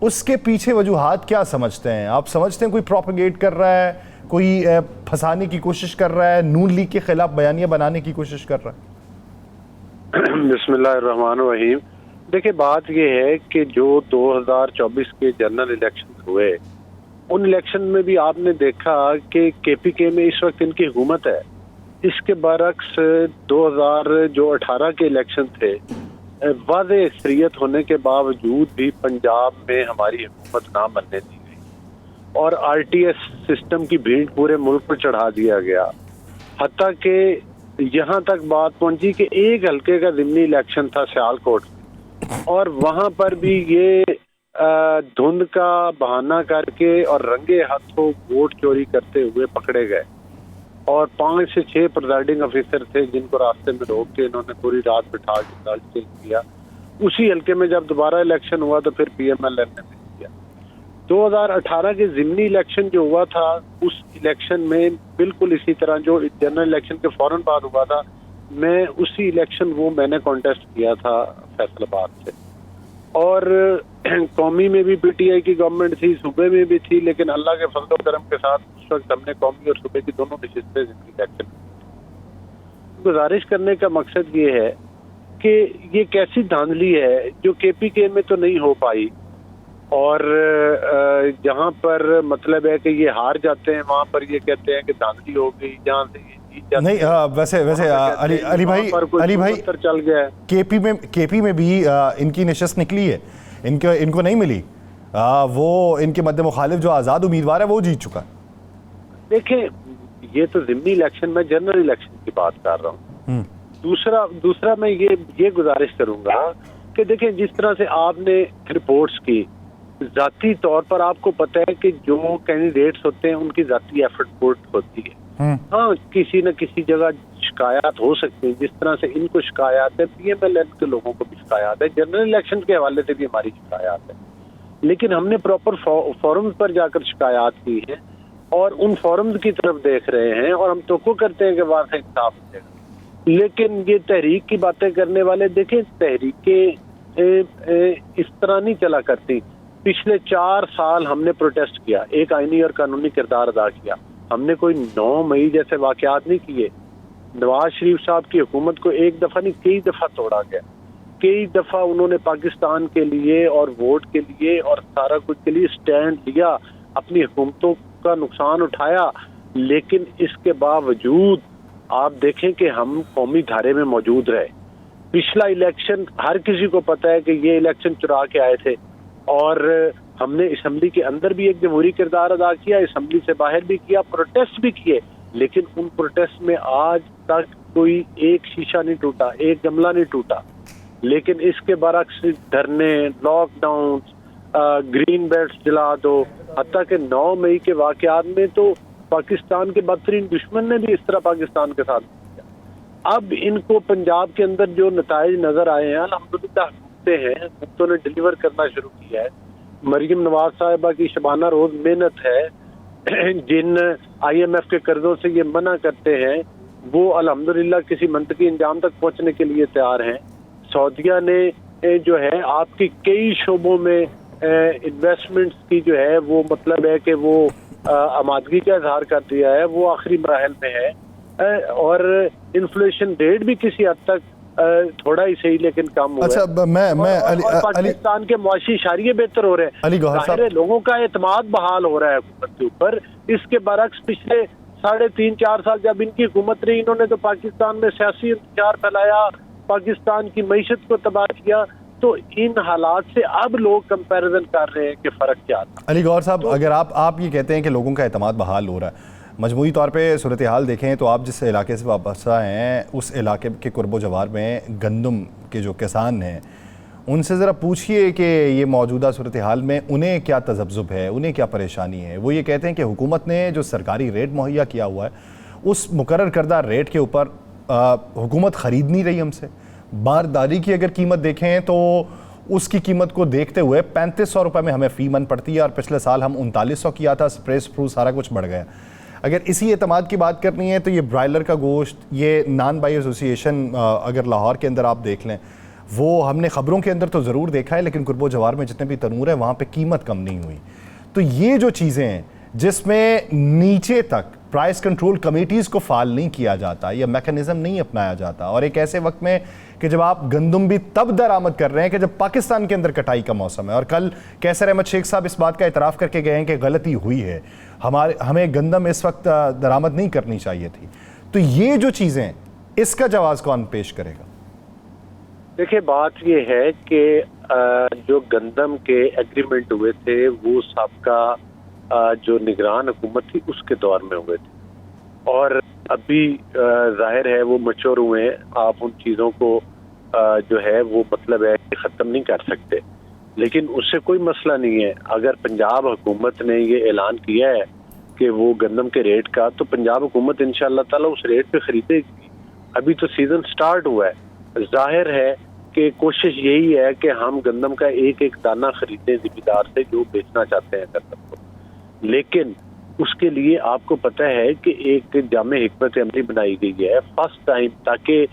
उसके पीछे वजूहात क्या समझते हैं आप? समझते हैं कोई प्रोपेगेट कर रहा है, कोई फंसाने की कोशिश कर रहा है, नून लीग के खिलाफ बयानियां बनाने की कोशिश कर रहा है? बिस्मिल्लाहिर्रहमानिर्रहीम। देखिए, बात यह है कि जो 2024 के जनरल इलेक्शन हुए, उन इलेक्शन में भी आपने देखा कि केपीके में इस वक्त इनकी हुकूमत है। इसके बरक्स 2018 के इलेक्शन थे, वाज़ेह अक्सरियत होने के बावजूद भी पंजाब में हमारी हुकूमत ना बनने दी गई और आरटीएस सिस्टम की भीड़ पूरे मुल्क पर चढ़ा दिया गया। हत्ता कि यहाँ तक बात पहुंची कि एक हल्के का ज़िमनी इलेक्शन था सियालकोट और वहां पर भी ये धुंध का बहाना करके और रंगे हाथों वोट चोरी करते हुए पकड़े गए और 5 से 6 प्रिजाइडिंग ऑफिसर थे जिनको रास्ते में रोक के इन्होंने पूरी रात बिठा के गाड़ी किया। उसी हल्के में जब दोबारा इलेक्शन हुआ तो फिर पीएमएल ने किया। 2018 के ज़िमनी इलेक्शन जो हुआ था, उस इलेक्शन में बिल्कुल इसी तरह जो जनरल इलेक्शन के फौरन बाद हुआ था, मैं उसी इलेक्शन मैंने कॉन्टेस्ट किया था फैसलाबाद से। और कौमी में भी पीटीआई की गवर्नमेंट थी, सूबे में भी थी, लेकिन अल्लाह के फजल और करम के साथ उस वक्त हमने कौमी और सूबे की दोनों नशिस्तें इलेक्शन। गुजारिश करने का मकसद ये है कि ये कैसी धांधली है जो केपीके में तो नहीं हो पाई और जहाँ पर मतलब है कि ये हार जाते हैं वहाँ पर ये कहते हैं कि धांधली हो गई, जहाँ से नहीं। वैसे अली भाई चल गया। केपी में भी इनकी नशिस्त निकली है, इनको नहीं मिली। वो इनके मध्य मुखालिफ जो आज़ाद उम्मीदवार है वो जीत चुका है। देखें, ये तो ज़िमनी इलेक्शन में जनरल इलेक्शन की बात कर रहा हूँ। दूसरा मैं ये गुजारिश करूंगा कि देखें, जिस तरह से आपने रिपोर्ट्स की, जाती तौर पर आपको पता है कि जो कैंडिडेट्स होते हैं उनकी जाती एफर्ट होती है। हाँ, किसी न किसी जगह शिकायत हो सकती है, जिस तरह से इनको शिकायत है, पीएमएल के लोगों को भी शिकायत है, जनरल इलेक्शन के हवाले से भी हमारी शिकायत है, लेकिन हमने प्रॉपर फोरम्स पर जाकर शिकायत की है और उन फोरम्स की तरफ देख रहे हैं और हम तो करते हैं कि वहां से इंसाफ मिलेगा। लेकिन ये तहरीक की बातें करने वाले, देखें, तहरीकें इस तरह नहीं चला करती। पिछले 4 साल हमने प्रोटेस्ट किया, एक आईनी और कानूनी किरदार अदा किया। हमने कोई 9 मई जैसे वाकयात नहीं किए। नवाज शरीफ साहब की हुकूमत को एक दफा नहीं, कई दफा तोड़ा गया, कई दफा उन्होंने पाकिस्तान के लिए और वोट के लिए और सारा कुछ के लिए स्टैंड लिया, अपनी हुकूमतों का नुकसान उठाया, लेकिन इसके बावजूद आप देखें कि हम कौमी धारे में मौजूद रहे। पिछला इलेक्शन हर किसी को पता है कि ये इलेक्शन चुरा के आए थे और हमने असम्बली के अंदर भी एक जमहूरी किरदार अदा किया, असम्बली से बाहर भी किया, प्रोटेस्ट भी किए, लेकिन उन प्रोटेस्ट में आज तक कोई एक शीशा नहीं टूटा, एक गमला नहीं टूटा। लेकिन इसके बरक्स धरने, लॉकडाउन, ग्रीन बेल्ट जला दो, हत्ता के 9 मई के वाकयात में तो पाकिस्तान के बदतरीन दुश्मन ने भी इस तरह पाकिस्तान के साथ किया। अब इनको पंजाब के अंदर जो नताइज नजर आए हैं, अल्हम्दुलिल्लाह हुकूमतों ने डिलीवर करना शुरू किया है। मरियम नवाज साहिबा की शबाना रोज मेहनत है, जिन IMF के कर्जों से ये मना करते हैं वो अल्हम्दुलिल्लाह किसी मंतकी इंजाम तक पहुंचने के लिए तैयार हैं। सऊदिया ने जो है आपकी कई शोबों में इन्वेस्टमेंट्स की जो है वो मतलब है कि वो आमादगी का इजहार कर दिया है, वो आखिरी मराहल में है और इन्फ्लेशन रेट भी किसी हद तक थोड़ा ही सही लेकिन कम हुआ अच्छा, और पाकिस्तान के मुआशी इशारे बेहतर हो रहे हैं, जाहिर है लोगों का एतमाद बहाल हो रहा है हुकूमत के ऊपर। इसके बरक्स पिछले 3.5-4 साल जब इनकी हुकूमत रही, इन्होंने तो पाकिस्तान में सियासी इंतजार फैलाया, पाकिस्तान की मईशत को तबाह किया। तो इन हालात से अब लोग कंपैरिजन कर रहे हैं कि फर्क क्या था। अली गौहर साहब, अगर आप ये कहते हैं कि लोगों का एतमाद बहाल हो रहा है, मजमूई तौर पे सूरत हाल देखें तो आप जिस इलाके से वाबस्ता हैं उस इलाके के कुर्बो जवार में गंदम के जो किसान हैं उनसे ज़रा पूछिए कि ये मौजूदा सूरत हाल में उन्हें क्या तजब्जुब है, उन्हें क्या परेशानी है। वो ये कहते हैं कि हुकूमत ने जो सरकारी रेट मुहैया किया हुआ है उस मुकर्रर करदा रेट के ऊपर हुकूमत ख़रीद नहीं रही हमसे। बारदारी की अगर कीमत देखें तो उसकी कीमत को देखते हुए 3500 रुपये में हमें फ़ी मन पड़ती है और पिछले साल हम 3900 किया था। स्प्रे स्प्रू सारा कुछ बढ़ गया। अगर इसी एतमाद की बात करनी है तो ये ब्रायलर का गोश्त, ये नान बाई एसोसिएशन अगर लाहौर के अंदर आप देख लें, वो हमने ख़बरों के अंदर तो ज़रूर देखा है, लेकिन कुर्बो जवार में जितने भी तनूर है वहाँ पे कीमत कम नहीं हुई। तो ये जो चीज़ें हैं जिसमें नीचे तक प्राइस कंट्रोल कमेटीज़ को फाल नहीं किया जाता या मैकेनिज़्म नहीं अपनाया जाता, और एक ऐसे वक्त में कि जब आप गंदम भी तब दरामद कर रहे हैं कि जब पाकिस्तान के अंदर कटाई का मौसम है। और कल कैसर अहमद शेख साहब इस बात का इतराफ़ करके गए हैं कि गलती हुई है, हमें गंदम इस वक्त दरामद नहीं करनी चाहिए थी। तो ये जो चीज़ें, इसका जवाब कौन पेश करेगा? देखिए, बात ये है कि जो गंदम के एग्रीमेंट हुए थे वो सबका जो निगरान हुकूमत थी उसके दौर में हुए थे और अभी जाहिर है वो मैच्योर हुए हैं। आप उन चीज़ों को जो है वो मतलब है कि ख़त्म नहीं कर सकते, लेकिन उससे कोई मसला नहीं है। अगर पंजाब हुकूमत ने ये ऐलान किया है कि वो गंदम के रेट का, तो पंजाब हुकूमत इंशाअल्लाह ताला उस रेट पे खरीदेगी। अभी तो सीजन स्टार्ट हुआ है, जाहिर है कि कोशिश यही है कि हम गंदम का एक एक दाना खरीदें ज़मींदार से जो बेचना चाहते हैं गंदम को। लेकिन उसके लिए आपको पता है कि एक जामे हिकमत अमली बनाई गई है फर्स्ट टाइम, ताकि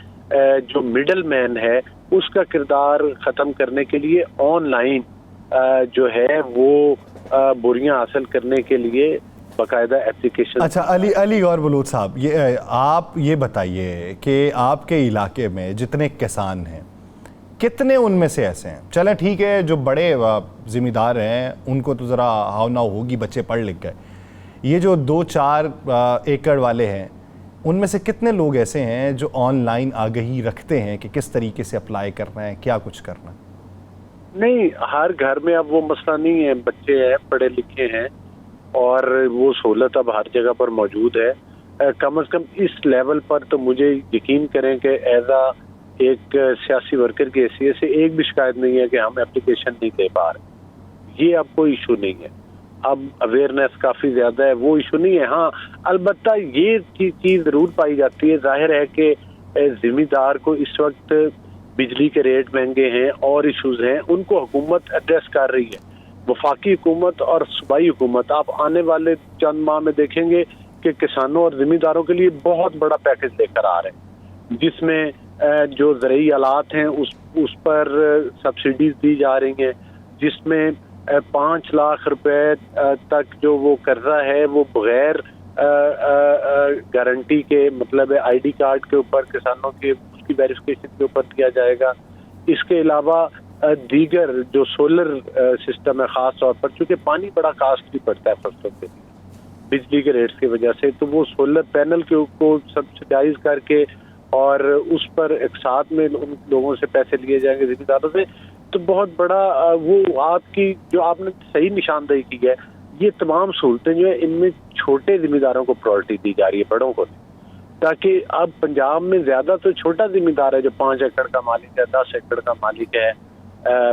जो मिडल मैन है उसका किरदार ख़त्म करने के लिए ऑनलाइन जो है वो बोरियां हासिल करने के लिए बाकायदा एप्लीकेशन। अच्छा, अली गौहर बलूच साहब, ये आप ये बताइए कि आपके इलाके में जितने किसान हैं कितने उनमें से ऐसे हैं, चलें ठीक है जो बड़े ज़िम्मेदार हैं उनको तो ज़रा हाव नाव होगी, बच्चे पढ़ लिख गए, ये जो 2-4 एकड़ वाले हैं उनमें से कितने लोग ऐसे हैं जो ऑनलाइन आगाही रखते हैं कि किस तरीके से अप्लाई करना है, क्या कुछ करना है? नहीं, हर घर में अब वो मसला नहीं है, बच्चे हैं, पढ़े लिखे हैं और वो सहूलत अब हर जगह पर मौजूद है। कम से कम इस लेवल पर तो मुझे यकीन करें कि एज आ एक सियासी वर्कर की हैसियत से एक भी शिकायत नहीं है कि हम एप्लीकेशन नहीं दे पा रहे। ये अब कोई इशू नहीं है, अब अवेयरनेस काफ़ी ज़्यादा है, वो इशू नहीं है। हाँ, अलबत्ता ये चीज़ ज़रूर पाई जाती है, जाहिर है कि ज़िम्मेदार को इस वक्त बिजली के रेट महंगे हैं और इशूज़ हैं, उनको हुकूमत एड्रेस कर रही है। वफाकी हुकूमत और सूबाई हुकूमत आप आने वाले चंद माह में देखेंगे कि किसानों और ज़िम्मेदारों के लिए बहुत बड़ा पैकेज लेकर आ रहे हैं, जिसमें जो ज़रूरी आलात हैं उस पर सब्सिडीज दी जा रही हैं, जिसमें 5 लाख रुपए तक जो वो कर्जा है वो बगैर गारंटी के, मतलब आईडी कार्ड के ऊपर किसानों के उसकी वेरिफिकेशन के ऊपर दिया जाएगा। इसके अलावा दीगर जो सोलर सिस्टम है, ख़ास तौर पर चूँकि पानी बड़ा कास्टली पड़ता है फसलों के लिए बिजली के रेट्स की वजह से, तो वो सोलर पैनल को सब्सिडाइज करके और उस पर एक साथ में उन लोगों से पैसे लिए जाएंगे ज़िम्मेदारों से। तो बहुत बड़ा वो आपकी जो आपने सही निशानदेही की है, ये तमाम सहूलतें जो है इनमें छोटे ज़िम्मेदारों को प्रायोरिटी दी जा रही है, बड़ों को, ताकि अब पंजाब में ज़्यादा तो छोटा ज़िम्मेदार है जो 5 एकड़ का मालिक है, 10 एकड़ का मालिक है,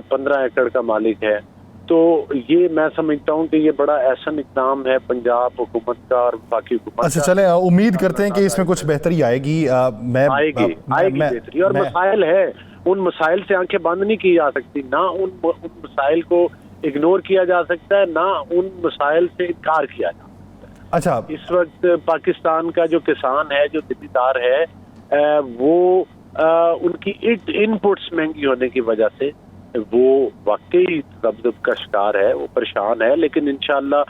15 एकड़ का मालिक है। तो ये मैं समझता हूँ कि ये बड़ा एहसन इक़दाम है पंजाब हुकूमत का और बाकी हुकूमत। अच्छा, चलें, उम्मीद करते हैं कि इसमें कुछ बेहतरी आएगी। आएगी बेहतरी, और मसाइल है, उन मसाइल से आंखें बंद नहीं की जा सकती, ना उन मसाइल को इग्नोर किया जा सकता है, ना उन मसाइल से इनकार किया जा सकता है। अच्छा, इस वक्त पाकिस्तान का जो किसान है, जो जिम्मेदार है, वो उनकी इनपुट्स महंगी होने की वजह से वो वाकई तबदब का शिकार है, वो परेशान है। लेकिन इंशाल्लाह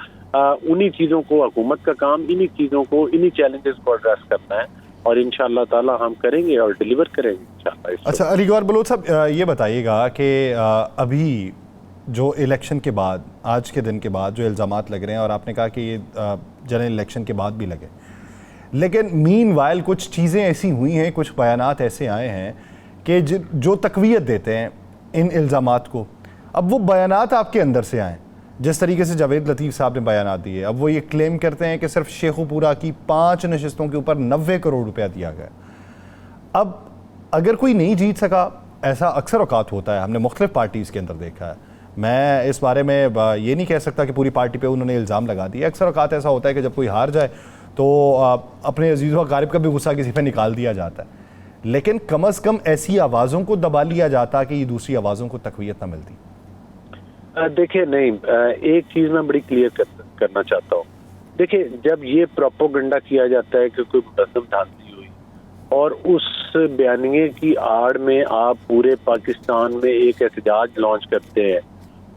उन्हीं चीज़ों को, हुकूमत का काम इन्हीं चीज़ों को, इन्हीं चैलेंजेस को एड्रेस करना है और इंशाल्लाह ताला हम करेंगे और डिलीवर करेंगे इंशाल्लाह। अच्छा, अली गौहर बलोच साहब, ये बताइएगा कि अभी जो इलेक्शन के बाद, आज के दिन के बाद जो इल्ज़ामात लग रहे हैं, और आपने कहा कि ये जनरल इलेक्शन के बाद भी लगे, लेकिन मीनवाइल कुछ चीज़ें ऐसी हुई हैं, कुछ बयानात ऐसे आए हैं कि जो तक़वियत देते हैं इन इल्ज़ामात को। अब वो बयानात आपके अंदर से आए, जिस तरीके से जावेद लतीफ़ साहब ने बयानात दिए, अब वो ये क्लेम करते हैं कि सिर्फ शेखुपुरा की 5 नशिस्तों के ऊपर 90 करोड़ रुपया दिया गया। अब अगर कोई नहीं जीत सका, ऐसा अक्सर औकात होता है, हमने मुख्तलिफ पार्टीज़ के अंदर देखा है। मैं इस बारे में ये नहीं कह सकता कि पूरी पार्टी पे उन्होंने इल्ज़ाम लगा दिया। अक्सर औकात ऐसा होता है कि जब कोई हार जाए तो अपने अजीज़ व अक़ारिब का भी गुस्सा किसी पे निकाल दिया जाता है, लेकिन कम अज़ कम ऐसी आवाज़ों को दबा लिया जाता कि ये दूसरी आवाज़ों को तक़वियत ना मिलती। देखिए, नहीं, एक चीज़ मैं बड़ी क्लियर करना चाहता हूँ। देखिए, जब ये प्रोपोगंडा किया जाता है कि कोई मुनज़्ज़म धांधली हुई और उस बयानिए की आड़ में आप पूरे पाकिस्तान में एक एहतजाज लॉन्च करते हैं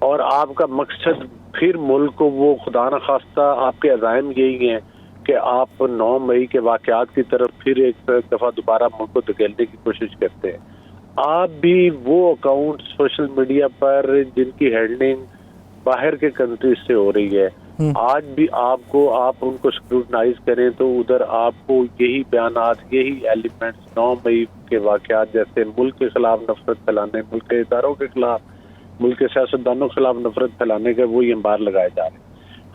और आपका मकसद फिर मुल्क को, वो खुदा न खास्ता आपके अज़ाइम यही हैं कि आप 9 मई के वाक़यात की तरफ फिर एक दफ़ा दोबारा मुल्क को धकेलने की कोशिश करते हैं। आप भी वो अकाउंट सोशल मीडिया पर जिनकी हेडलिंग बाहर के कंट्रीज से हो रही है, आज भी आप उनको स्क्रूटनाइज करें तो उधर आपको यही बयानात, यही एलिमेंट्स 9 मई के वाक़यात जैसे मुल्क के खिलाफ नफरत फैलाने, मुल्क के इदारों के खिलाफ, मुल्क के सियासतदानों के खिलाफ नफरत फैलाने के वही अंबार लगाए जा रहे हैं।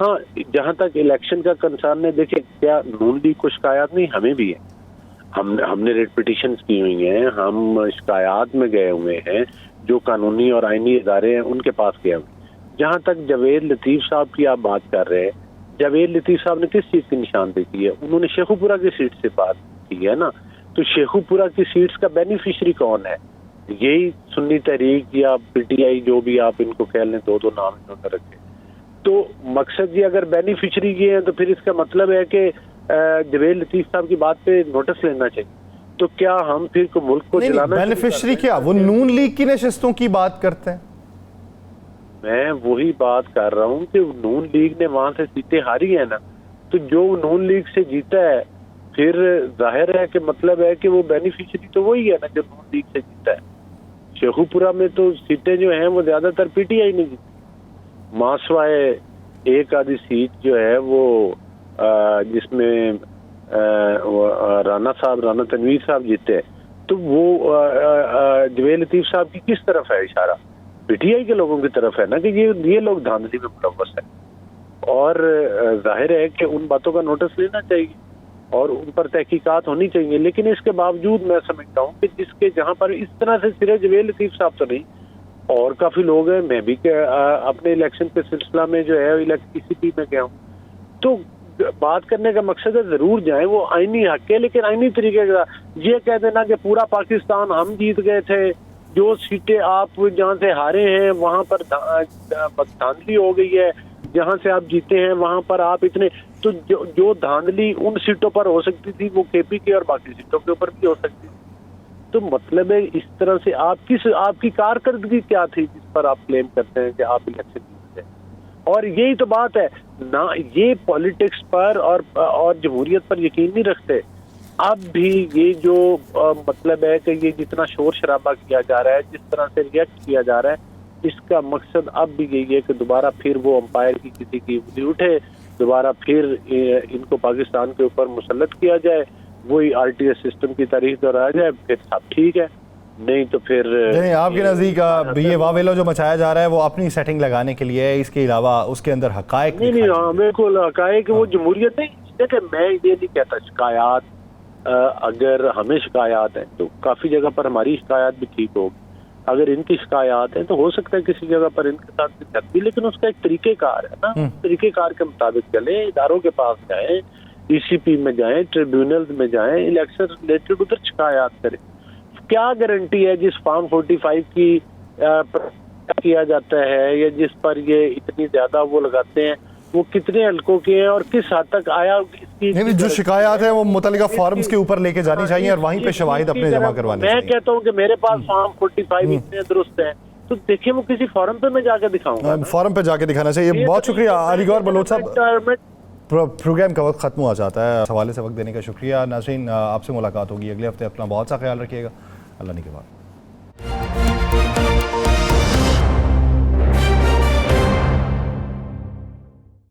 हाँ, जहाँ तक इलेक्शन का कंसर्न है, देखिए, क्या नून लीग को शिकायत नहीं, हमें भी है। हमने रेट पिटिशंस की हुई हैं, हम शिकायत में गए हुए हैं, जो कानूनी और आईनी इदारे हैं उनके पास गए हुए। जहाँ तक जावेद लतीफ़ साहब की आप बात कर रहे हैं, जावेद लतीफ़ साहब ने किस चीज़ की निशानदेही की है? उन्होंने शेखुपुरा की सीट से बात की है ना, तो शेखुपुरा की सीट्स का बेनिफिशरी कौन है? यही सुन्नी तहरीक या पीटीआई, जो भी आप इनको कह लें, 2 नाम इन्होंने रखे। तो मकसद ये अगर बेनिफिशरी ये है तो फिर इसका मतलब है कि जावेद लतीफ़ साहब की बात पे नोटिस लेना चाहिए। तो क्या हम फिर को मुल्क को जलाना? बेनिफिशरी क्या? वो नून लीग की नशिस्तों की बात करते हैं। मैं वही बात कर रहा हूँ कि नून लीग ने वहां से सीटें हारी है ना, तो जो नून लीग से जीता है फिर जाहिर है कि मतलब है कि वो बेनिफिशरी तो वही है ना जो नून लीग से जीता है। शेखुपुरा में तो सीटें जो हैं वो ज्यादातर पीटीआई ने जीती, मासवाए एक आधी सीट जो है वो जिसमें राना तनवीर साहब जीते, तो वो जावेद लतीफ़ साहब की किस तरफ है इशारा? पीटीआई के लोगों की तरफ है ना कि ये लोग धांधली में मुलव्वस है। और जाहिर है कि उन बातों का नोटिस लेना चाहिए और उन पर तहकीकात होनी चाहिए। लेकिन इसके बावजूद मैं समझता हूँ कि जिसके जहाँ पर इस तरह से सिर्फ जावेद लतीफ़ साहब तो नहीं, और काफी लोग हैं, मैं भी अपने इलेक्शन के सिलसिला में जो है ईसीपी में गया हूँ, तो बात करने का मकसद है जरूर जाएं, वो आईनी हक है, लेकिन आईनी तरीके का ये कह देना कि पूरा पाकिस्तान हम जीत गए थे, जो सीटें आप जहाँ से हारे हैं वहां पर धांधली हो गई है, जहाँ से आप जीते हैं वहां पर आप इतने, तो जो धांधली उन सीटों पर हो सकती थी वो केपी के और बाकी सीटों के ऊपर भी हो सकती थी। तो मतलब है इस तरह से आपकी कारकर्दगी क्या थी जिस पर आप क्लेम करते हैं कि आप इलेक्शन जीते हैं? और यही तो बात है ना, ये पॉलिटिक्स पर और जमहूरियत पर यकीन नहीं रखते। अब भी ये जो मतलब है कि ये जितना शोर शराबा किया जा रहा है, जिस तरह से रिएक्ट किया जा रहा है, इसका मकसद अब भी यही है कि दोबारा फिर वो अंपायर की किसी की उंगली उठे, दोबारा फिर इनको पाकिस्तान के ऊपर मुसल्लत किया जाए, वही आरटीएस सिस्टम की तारीख दोहराया जाए, फिर सब ठीक है। नहीं तो फिर नहीं, आपके नजदीक ये वावेलो जो मचाया जा रहा है वो अपनी सेटिंग लगाने के लिए है, इसके अलावा उसके अंदर हकायक नहीं, हाँ बिल्कुल हकायक, वो जमहूरियत नहीं। देखिए, मैं ये नहीं कहता शिकायत, अगर हमें शिकायत है तो काफी जगह पर हमारी शिकायत भी ठीक होगी। अगर इनकी शिकायत है तो हो सकता है किसी जगह पर इनके साथ दिक्कत भी, लेकिन उसका एक तरीकेकार है ना, तरीकेकार के मुताबिक चले, इदारों के पास जाए, ईसीपी में जाएं, ट्रिब्यूनल में जाएं, इलेक्शन रिलेटेड उधर शिकायत करें। क्या गारंटी है जिस फॉर्म 45 की किया जाता है या जिस पर ये इतनी ज्यादा वो लगाते हैं वो कितने हलकों के हैं और किस हद तक आया इसकी नहीं, जो शिकायत है वो मुतल्लिका फॉर्म्स के ऊपर लेके जानी चाहिए और वहीं पे शवाहिद अपने जमा करवाने मैं चाहिए। कहता हूँ कि मेरे पास फॉर्म 45 इतने दुरुस्त है, तो देखिए वो किसी फॉरम पे मैं जाकर दिखाऊंगा। फॉरम पे जाके दिखाना चाहिए। बहुत शुक्रिया अलीगौर बलोच साहब। प्रोग्राम का वक्त खत्म हुआ जाता है, हवाले से वक्त देने का शुक्रिया। नाज़रीन, आपसे मुलाकात होगी अगले हफ्ते। अपना बहुत सा ख्याल रखिएगा। अल्लाह ने के बाद।